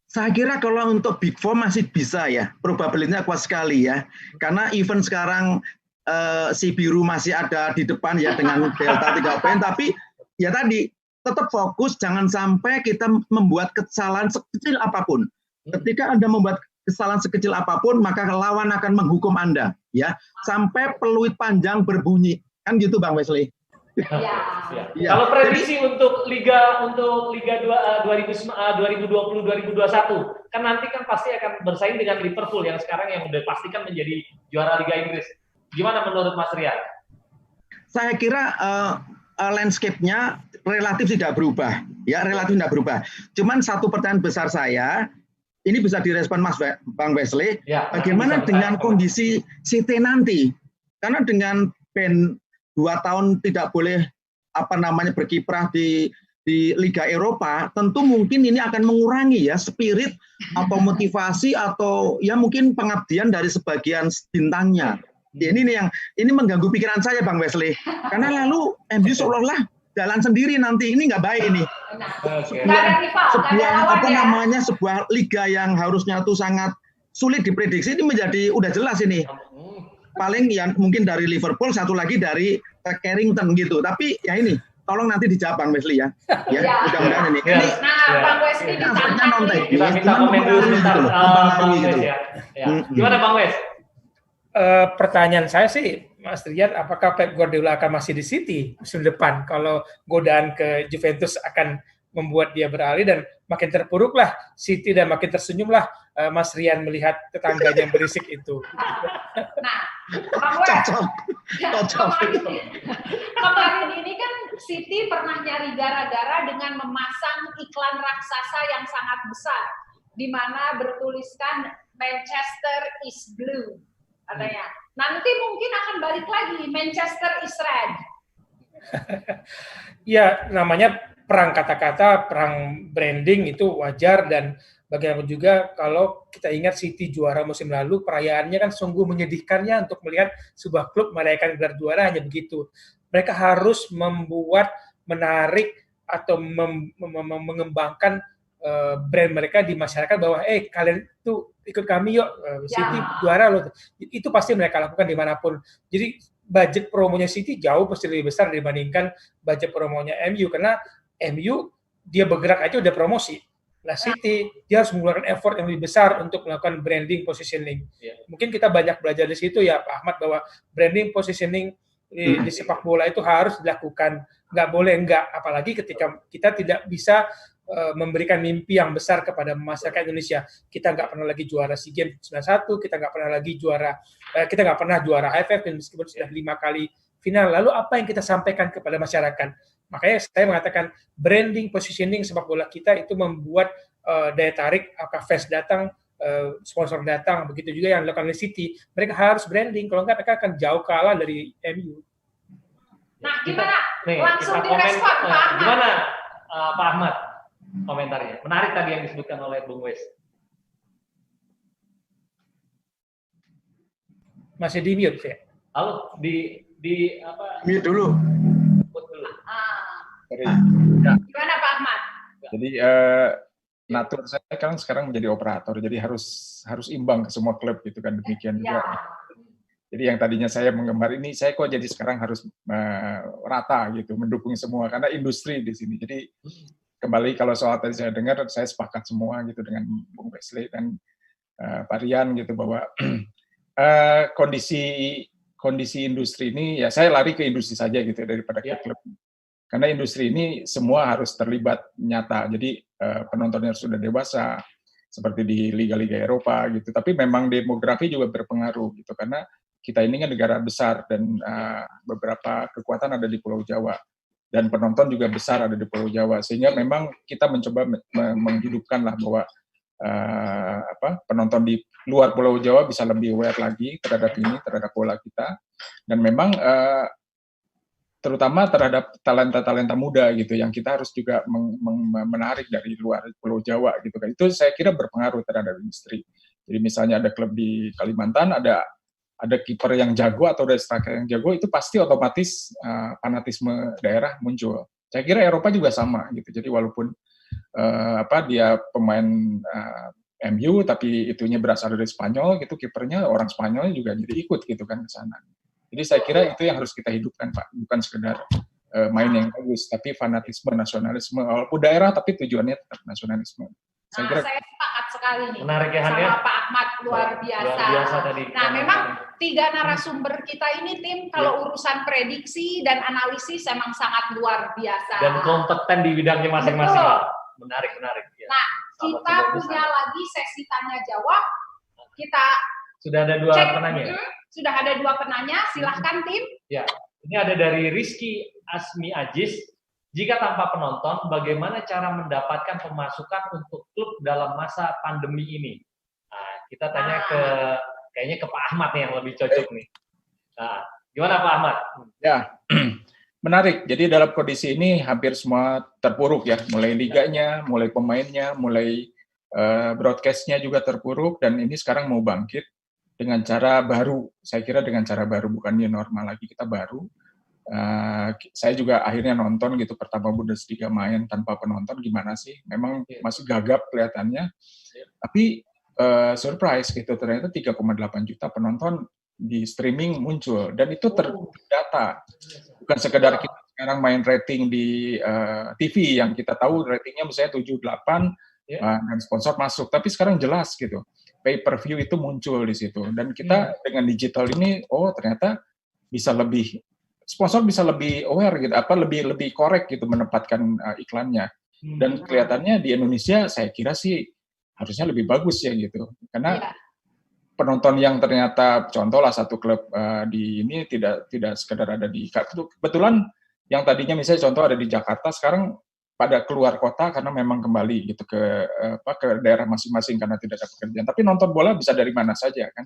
[SPEAKER 5] Saya kira kalau untuk Big Four masih bisa ya. Probabilitasnya kuat sekali ya. Karena even sekarang si biru masih ada di depan ya dengan delta 3 poin. Tapi ya tadi, tetap fokus, jangan sampai kita membuat kesalahan sekecil apapun. Ketika Anda membuat kesalahan sekecil apapun, maka lawan akan menghukum Anda, ya, sampai peluit panjang berbunyi, kan gitu Bang Wesley.
[SPEAKER 2] Ya. Kalau prediksi untuk Liga 2020-2021, kan nanti kan pasti akan bersaing dengan Liverpool yang sekarang yang udah pastikan menjadi juara Liga Inggris. Gimana menurut Mas Rian?
[SPEAKER 5] Saya kira landscape-nya relatif tidak berubah, ya, relatif tidak berubah. Cuman satu pertanyaan besar saya. Ini bisa direspon Mas Bang Wesley, bagaimana dengan kondisi City nanti? Karena dengan ban 2 tahun tidak boleh berkiprah di Liga Eropa, tentu mungkin ini akan mengurangi ya spirit atau motivasi atau ya mungkin pengabdian dari sebagian bintangnya. Ini mengganggu pikiran saya Bang Wesley. Karena lalu MU seolah-olah jalan sendiri nanti, ini nggak baik ini. Sebuah liga yang harusnya tuh sangat sulit diprediksi ini menjadi udah jelas ini. Paling yang mungkin dari Liverpool, satu lagi dari Carrington gitu. Tapi ya ini tolong nanti dijawab Bang Wesley ya. Ya,
[SPEAKER 1] Ya.
[SPEAKER 5] mudah-mudahan ini.
[SPEAKER 2] Ya.
[SPEAKER 5] Ini
[SPEAKER 1] Nah, Bang Wesley
[SPEAKER 5] Efeknya
[SPEAKER 1] ditantang
[SPEAKER 5] nontek.
[SPEAKER 1] nih.
[SPEAKER 2] Kita minta komen dulu sebentar, Bang Wes ya. Ya. Gimana Bang Wes?
[SPEAKER 6] Pertanyaan saya sih, Mas Rian, apakah Pep Guardiola akan masih di City musim depan? Kalau godaan ke Juventus akan membuat dia beralih dan makin terpuruklah City dan makin tersenyumlah Mas Rian melihat tetangganya yang berisik itu.
[SPEAKER 1] Nah, Bang Wes,
[SPEAKER 5] Cocok.
[SPEAKER 1] kemarin ini kan City pernah nyari gara-gara dengan memasang iklan raksasa yang sangat besar, di mana bertuliskan Manchester is blue, katanya. Nanti mungkin akan balik lagi, Manchester is red.
[SPEAKER 6] Ya, namanya perang kata-kata, perang branding itu wajar dan bagaimanapun juga kalau kita ingat City juara musim lalu, perayaannya kan sungguh menyedihkannya untuk melihat sebuah klub merayakan gelar juara hanya begitu. Mereka harus membuat menarik atau mengembangkan brand mereka di masyarakat bahwa kalian tuh ikut kami yuk, City juara loh. Itu pasti mereka lakukan dimanapun. Jadi budget promonya City jauh pasti lebih besar dibandingkan budget promonya MU karena MU dia bergerak aja udah promosi. Nah City dia harus mengeluarkan effort yang lebih besar untuk melakukan branding positioning. Mungkin kita banyak belajar di situ ya Pak Ahmad bahwa branding positioning di sepak bola itu harus dilakukan, nggak boleh enggak, apalagi ketika kita tidak bisa memberikan mimpi yang besar kepada masyarakat Indonesia. Kita nggak pernah lagi juara SEA Games 91, kita nggak pernah lagi kita nggak pernah juara AFF meskipun sudah 5 kali final. Lalu apa yang kita sampaikan kepada masyarakat? Makanya saya mengatakan branding positioning sepak bola kita itu membuat daya tarik, apakah fans datang, sponsor datang, begitu juga yang dilakukan oleh City. Mereka harus branding, kalau enggak mereka akan jauh kalah dari MU.
[SPEAKER 1] Nah, gimana?
[SPEAKER 2] Nih,
[SPEAKER 1] Langsung
[SPEAKER 2] kita komen,
[SPEAKER 1] direspon, Pak Ahmad.
[SPEAKER 2] gimana Pak Ahmad komentarnya? Menarik tadi yang disebutkan oleh Bung Wes.
[SPEAKER 6] Masih di mute ya?
[SPEAKER 2] Halo, di apa?
[SPEAKER 5] Mute dulu.
[SPEAKER 1] Gimana Pak Ahmad?
[SPEAKER 4] Jadi natur saya kan sekarang menjadi operator, jadi harus imbang ke semua klub gitu kan, demikian juga. Jadi yang tadinya saya menggembar ini, saya kok jadi sekarang harus rata gitu, mendukung semua karena industri di sini. Jadi kembali kalau soal tadi saya dengar, saya sepakat semua gitu dengan Bung Wesley dan Pak Rian gitu bahwa kondisi industri ini ya saya lari ke industri saja gitu daripada ke klub. Karena industri ini semua harus terlibat nyata. Jadi penontonnya sudah dewasa seperti di liga-liga Eropa gitu. Tapi memang demografi juga berpengaruh gitu karena kita ini kan negara besar dan beberapa kekuatan ada di Pulau Jawa dan penonton juga besar ada di Pulau Jawa sehingga memang kita mencoba menghidupkan lah bahwa penonton di luar Pulau Jawa bisa lebih aware lagi terhadap bola kita dan memang terutama terhadap talenta-talenta muda gitu yang kita harus juga menarik dari luar Pulau Jawa gitu kan. Itu saya kira berpengaruh terhadap industri. Jadi misalnya ada klub di Kalimantan ada kiper yang jago atau ada striker yang jago, itu pasti otomatis fanatisme daerah muncul. Saya kira Eropa juga sama gitu. Jadi walaupun dia pemain MU tapi itunya berasal dari Spanyol gitu, kipernya orang Spanyol juga jadi ikut gitu kan ke sana. Jadi saya kira itu yang harus kita hidupkan Pak, bukan sekedar main yang bagus, tapi fanatisme, nasionalisme, walaupun daerah tapi tujuannya tetap nasionalisme. Saya
[SPEAKER 1] sepakat sekali nih
[SPEAKER 2] menarik ya,
[SPEAKER 1] sama
[SPEAKER 2] ya?
[SPEAKER 1] Pak Ahmad, luar biasa.
[SPEAKER 2] Tadi.
[SPEAKER 1] Nah memang 3 narasumber kita ini tim kalau urusan prediksi dan analisis emang sangat luar biasa.
[SPEAKER 2] Dan kompeten di bidangnya masing-masing. Menarik. Ya.
[SPEAKER 1] Nah kita punya lagi sesi tanya jawab. Kita
[SPEAKER 2] sudah ada 2 penanya.
[SPEAKER 1] Sudah ada 2 penanya, silahkan tim.
[SPEAKER 2] Ya, ini ada dari Rizky Asmi Ajis. Jika tanpa penonton, bagaimana cara mendapatkan pemasukan untuk klub dalam masa pandemi ini? Nah, kita tanya kayaknya ke Pak Ahmad nih yang lebih cocok nih. Nah, gimana Pak Ahmad?
[SPEAKER 4] Ya, menarik. Jadi dalam kondisi ini hampir semua terpuruk ya, mulai liganya, mulai pemainnya, mulai broadcast-nya juga terpuruk dan ini sekarang mau bangkit dengan cara baru. Saya kira dengan cara baru, bukan new normal lagi, kita baru. Saya juga akhirnya nonton gitu pertama Bundesliga main tanpa penonton, gimana sih? Memang masih gagap kelihatannya, tapi surprise gitu, ternyata 3,8 juta penonton di streaming muncul dan itu terdata, bukan sekedar kita sekarang main rating di TV yang kita tahu ratingnya misalnya 7, 8 dan sponsor masuk. Tapi sekarang jelas gitu, pay per view itu muncul di situ. Dan kita dengan digital ini, ternyata bisa lebih, sponsor bisa lebih aware gitu, lebih korek gitu menempatkan iklannya. Dan kelihatannya di Indonesia saya kira sih harusnya lebih bagus ya gitu. Karena penonton yang ternyata contohlah satu klub di ini tidak sekedar ada di kebetulan yang tadinya misalnya contoh ada di Jakarta sekarang pada keluar kota karena memang kembali gitu ke daerah masing-masing karena tidak ada pekerjaan. Tapi nonton bola bisa dari mana saja kan.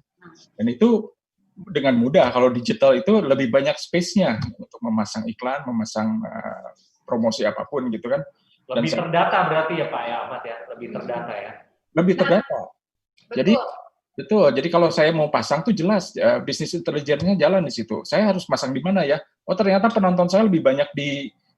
[SPEAKER 4] Dan itu dengan mudah. Kalau digital itu lebih banyak space-nya untuk memasang iklan, memasang promosi apapun gitu kan.
[SPEAKER 2] Lebih terdata berarti ya Pak ya Ahmad ya, lebih terdata ya. Lebih
[SPEAKER 4] terdata. Betul. Jadi kalau saya mau pasang tuh jelas bisnis intelijennya jalan di situ. Saya harus pasang di mana ya? Oh ternyata penonton saya lebih banyak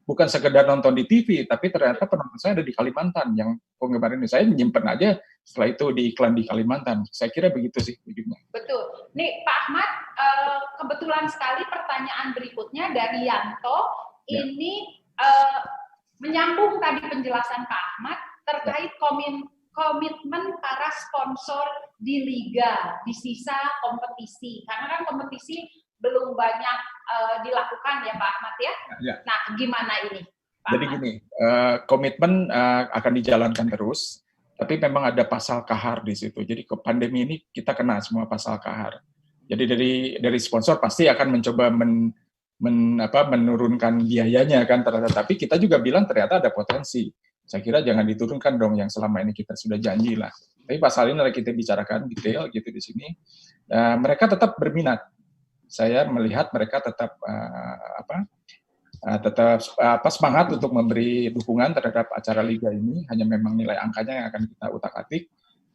[SPEAKER 4] bukan sekedar nonton di TV, tapi ternyata penonton saya ada di Kalimantan. Yang kemarin saya menyimpan aja setelah itu di iklan di Kalimantan. Saya kira begitu sih ujungnya.
[SPEAKER 1] Betul. Nih Pak Ahmad, kebetulan sekali pertanyaan berikutnya dari Yanto. Ini menyambung tadi penjelasan Pak Ahmad terkait komitmen para sponsor di liga, di sisa kompetisi. Karena kan kompetisi belum banyak dilakukan ya Pak Ahmad ya? Nah, gimana ini? Pak
[SPEAKER 4] Jadi gini, komitmen akan dijalankan terus, tapi memang ada pasal kahar di situ. Jadi ke pandemi ini kita kena semua pasal kahar. Jadi dari sponsor pasti akan mencoba menurunkan biayanya kan, tapi kita juga bilang ternyata ada potensi. Saya kira jangan diturunkan dong yang selama ini kita sudah janji lah. Tapi pasal ini kita bicarakan detail gitu di sini. Mereka tetap berminat. Saya melihat mereka tetap semangat untuk memberi dukungan terhadap acara liga ini. Hanya memang nilai angkanya yang akan kita utak-atik.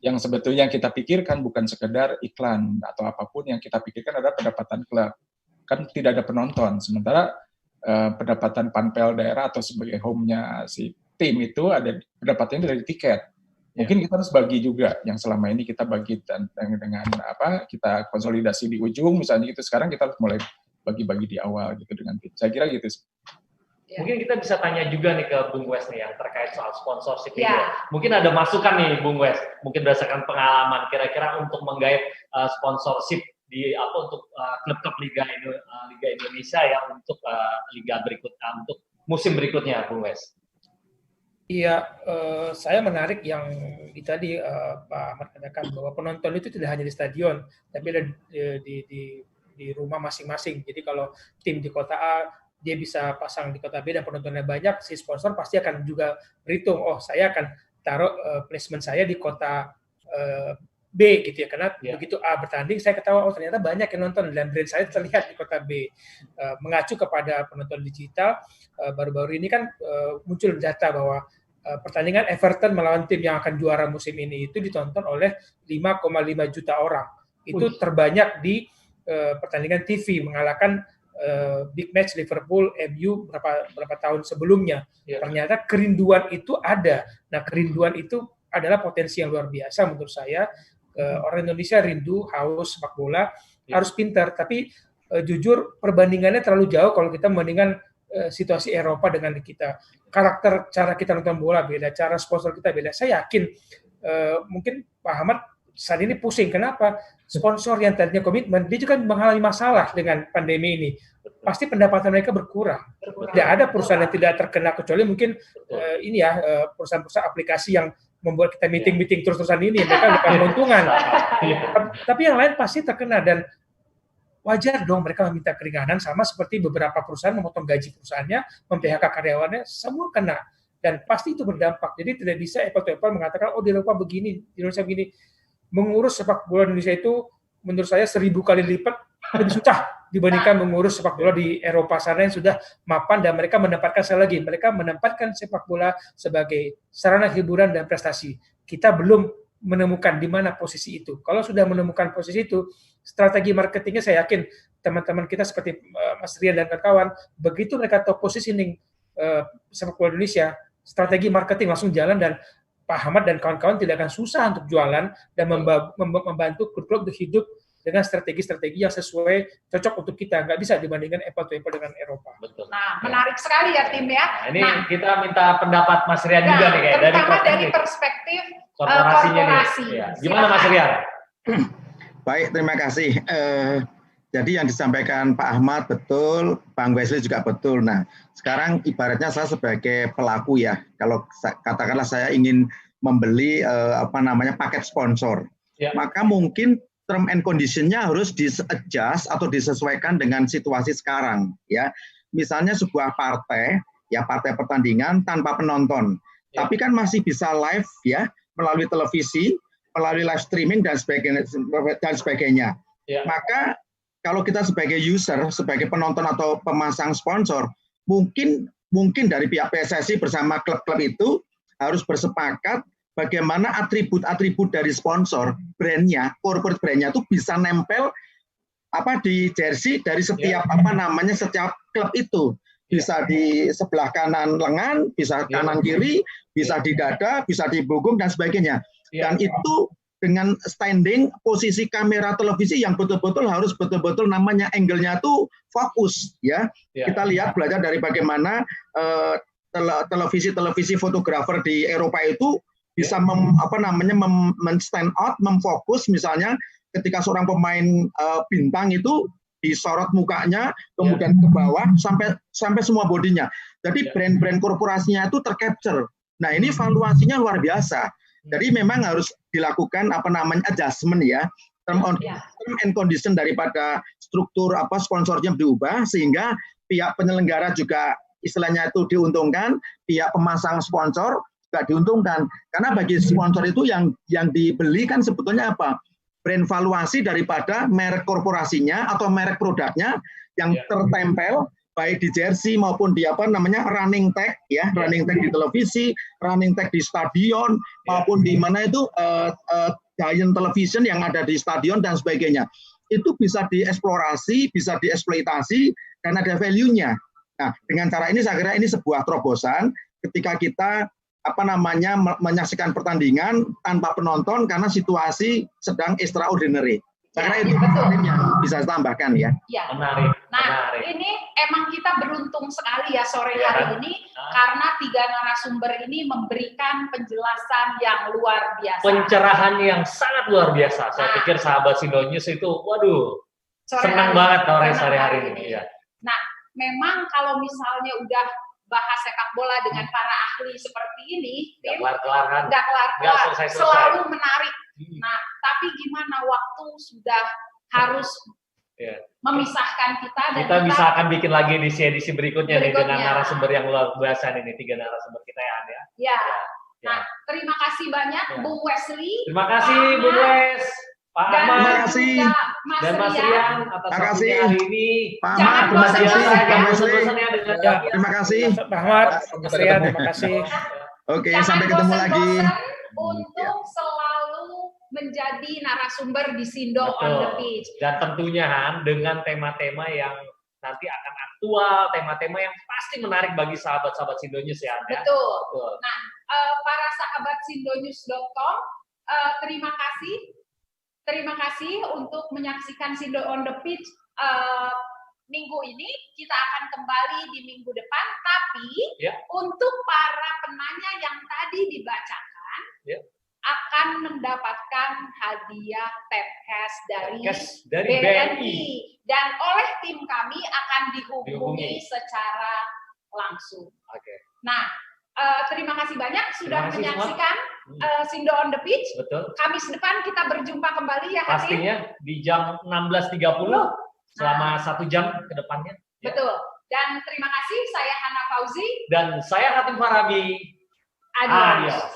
[SPEAKER 4] Yang sebetulnya yang kita pikirkan bukan sekedar iklan atau apapun, yang kita pikirkan adalah pendapatan klub. Kan tidak ada penonton. Sementara pendapatan panpel daerah atau sebagai home-nya si tim itu ada pendapatannya dari tiket. Mungkin kita harus bagi juga yang selama ini kita bagi dengan kita konsolidasi di ujung misalnya gitu. Sekarang kita harus mulai bagi-bagi di awal gitu dengan tim. Saya kira gitu sih.
[SPEAKER 2] Mungkin kita bisa tanya juga nih ke Bung Wes nih yang terkait soal sponsorship ini. Mungkin ada masukan nih Bung Wes, mungkin berdasarkan pengalaman kira-kira untuk menggait sponsorship untuk klub-klub Liga Indonesia ya untuk liga untuk musim berikutnya, Bung Wes.
[SPEAKER 6] Iya, saya menarik yang tadi Pak Ahmad katakan bahwa penonton itu tidak hanya di stadion, tapi ada di rumah masing-masing. Jadi kalau tim di kota A, dia bisa pasang di kota B dan penontonnya banyak, si sponsor pasti akan juga berhitung, saya akan taruh placement saya di kota B gitu ya, karena begitu A bertanding, saya ketahui ternyata banyak yang nonton dan brand saya terlihat di kota B. Mengacu kepada penonton digital, baru-baru ini kan muncul data bahwa pertandingan Everton melawan tim yang akan juara musim ini itu ditonton oleh 5,5 juta orang. Itu terbanyak di pertandingan TV, mengalahkan big match Liverpool, MU berapa tahun sebelumnya. Ternyata kerinduan itu ada. Nah, kerinduan itu adalah potensi yang luar biasa menurut saya. Orang Indonesia rindu, haus sepak bola, harus pintar. Tapi jujur perbandingannya terlalu jauh kalau kita membandingkan situasi Eropa dengan kita. Karakter cara kita nonton bola beda, cara sponsor kita beda. Saya yakin mungkin Pak Ahmad saat ini pusing. Kenapa? Sponsor yang tadinya komitmen, dia juga mengalami masalah dengan pandemi ini. Pasti pendapatan mereka berkurang. Tidak ada perusahaan yang tidak terkena, kecuali mungkin perusahaan-perusahaan aplikasi yang membuat kita meeting terus-terusan ini, mereka dapat keuntungan. Tapi yang lain pasti terkena, dan wajar dong mereka meminta keringanan, sama seperti beberapa perusahaan memotong gaji perusahaannya, mem-PHK karyawannya, semua kena. Dan pasti itu berdampak. Jadi tidak bisa apple to apple mengatakan, di Eropa begini, di Indonesia begini. Mengurus sepak bola Indonesia itu menurut saya 1000 kali lipat lebih susah dibandingkan mengurus sepak bola di Eropa sana yang sudah mapan, dan mereka menempatkan sepak bola sebagai sarana hiburan dan prestasi. Kita belum menemukan di mana posisi itu. Kalau sudah menemukan posisi itu, strategi marketingnya saya yakin teman-teman kita seperti Mas Rian dan kawan-kawan, begitu mereka tahu positioning sepak bola Indonesia, strategi marketing langsung jalan, dan Pak Ahmad dan kawan-kawan tidak akan susah untuk jualan dan membantu klub-klub untuk hidup dengan strategi-strategi yang sesuai cocok untuk kita. Nggak bisa dibandingkan apple to apple dengan Eropa.
[SPEAKER 2] Betul.
[SPEAKER 1] Nah, menarik sekali ya tim ya.
[SPEAKER 2] Nah, ini kita minta pendapat Mas Rian juga nih kayak
[SPEAKER 1] terutama dari perspektif
[SPEAKER 2] korporasinya
[SPEAKER 1] korporasi.
[SPEAKER 2] nih. Ya. Gimana Mas Rian?
[SPEAKER 5] Baik, terima kasih. Jadi yang disampaikan Pak Ahmad betul, Bang Wesley juga betul. Nah, sekarang ibaratnya saya sebagai pelaku ya, kalau katakanlah saya ingin membeli paket sponsor, maka mungkin term and condition-nya harus di-adjust atau disesuaikan dengan situasi sekarang ya. Misalnya sebuah partai pertandingan tanpa penonton, tapi kan masih bisa live ya melalui televisi, melalui live streaming dan sebagainya. Maka kalau kita sebagai user, sebagai penonton atau pemasang sponsor, mungkin dari pihak PSSI bersama klub-klub itu harus bersepakat bagaimana atribut-atribut dari sponsor, brandnya, corporate brandnya itu bisa nempel di jersey dari setiap setiap klub itu. Bisa di sebelah kanan lengan, bisa kanan kiri, bisa di dada, bisa di punggung dan sebagainya. Dan itu dengan standing posisi kamera televisi yang betul-betul harus betul-betul namanya angle-nya itu fokus ya. Kita lihat belajar dari bagaimana televisi fotografer di Eropa itu bisa stand out, memfokus misalnya ketika seorang pemain bintang itu disorot mukanya, kemudian ke bawah sampai semua bodinya. Jadi brand-brand korporasinya itu tercapture. Nah, ini valuasinya luar biasa. Jadi memang harus dilakukan adjustment ya, term and condition daripada struktur sponsornya diubah sehingga pihak penyelenggara juga istilahnya itu diuntungkan, pihak pemasang sponsor juga diuntungkan. Karena bagi sponsor itu yang dibeli kan sebetulnya brand valuasi daripada merek korporasinya atau merek produknya yang tertempel baik di jersey maupun di running tag ya, running tag di televisi, running tag di stadion maupun di mana itu giant television yang ada di stadion dan sebagainya. Itu bisa dieksplorasi, bisa dieksploitasi dan ada value-nya. Nah, dengan cara ini saya kira ini sebuah terobosan ketika kita menyaksikan pertandingan tanpa penonton karena situasi sedang extraordinary. Saya kira itu yang bisa ditambahkan ya.
[SPEAKER 2] Menarik.
[SPEAKER 1] Nah, ini emang kita beruntung sekali ya sore hari ini karena 3 narasumber ini memberikan penjelasan yang luar biasa.
[SPEAKER 2] Pencerahan yang sangat luar biasa. Saya pikir sahabat Sindonews itu, waduh, senang banget sore hari ini.
[SPEAKER 1] Nah, memang kalau misalnya udah bahas sepak bola dengan para ahli seperti ini, nggak kelar-kelar, selalu menarik. Nah, tapi gimana waktu sudah harus memisahkan kita dan
[SPEAKER 2] kita bisa akan bikin lagi di edisi berikutnya nih dengan narasumber yang luar biasa ini 3 narasumber kita ya.
[SPEAKER 1] Nah, terima kasih banyak Bung Wesley.
[SPEAKER 2] Terima kasih Bung Wes. Pak Ahmad,
[SPEAKER 1] dan Mas
[SPEAKER 2] Rian atas waktunya hari ini.
[SPEAKER 5] Pak Ahmad, terima kasih.
[SPEAKER 6] Terima kasih. Pak Ahmad, Mas Rian, terima kasih.
[SPEAKER 5] Oke, sampai ketemu lagi.
[SPEAKER 1] Untuk selalu menjadi narasumber di Sindo on the Pitch.
[SPEAKER 2] Dan tentunya Han, dengan tema-tema yang nanti akan aktual, tema-tema yang pasti menarik bagi sahabat-sahabat Sindonews ya.
[SPEAKER 1] Betul. Nah, para sahabat Sindonews.com, terima kasih untuk menyaksikan Sindo on the Pitch minggu ini. Kita akan kembali di minggu depan, tapi untuk para penanya yang tadi dibacakan akan mendapatkan hadiah Tabcast dari BNI dan oleh tim kami akan dihubungi secara langsung. Nah, terima kasih banyak sudah menyaksikan Sindo on the Pitch.
[SPEAKER 2] Betul.
[SPEAKER 1] Kamis depan kita berjumpa kembali ya, Hatim.
[SPEAKER 2] Pastinya di jam 16.30 selama 1 jam ke depannya.
[SPEAKER 1] Betul. Dan terima kasih, saya Hana Fauzi.
[SPEAKER 2] Dan saya Hatim Farabi.
[SPEAKER 1] Adios.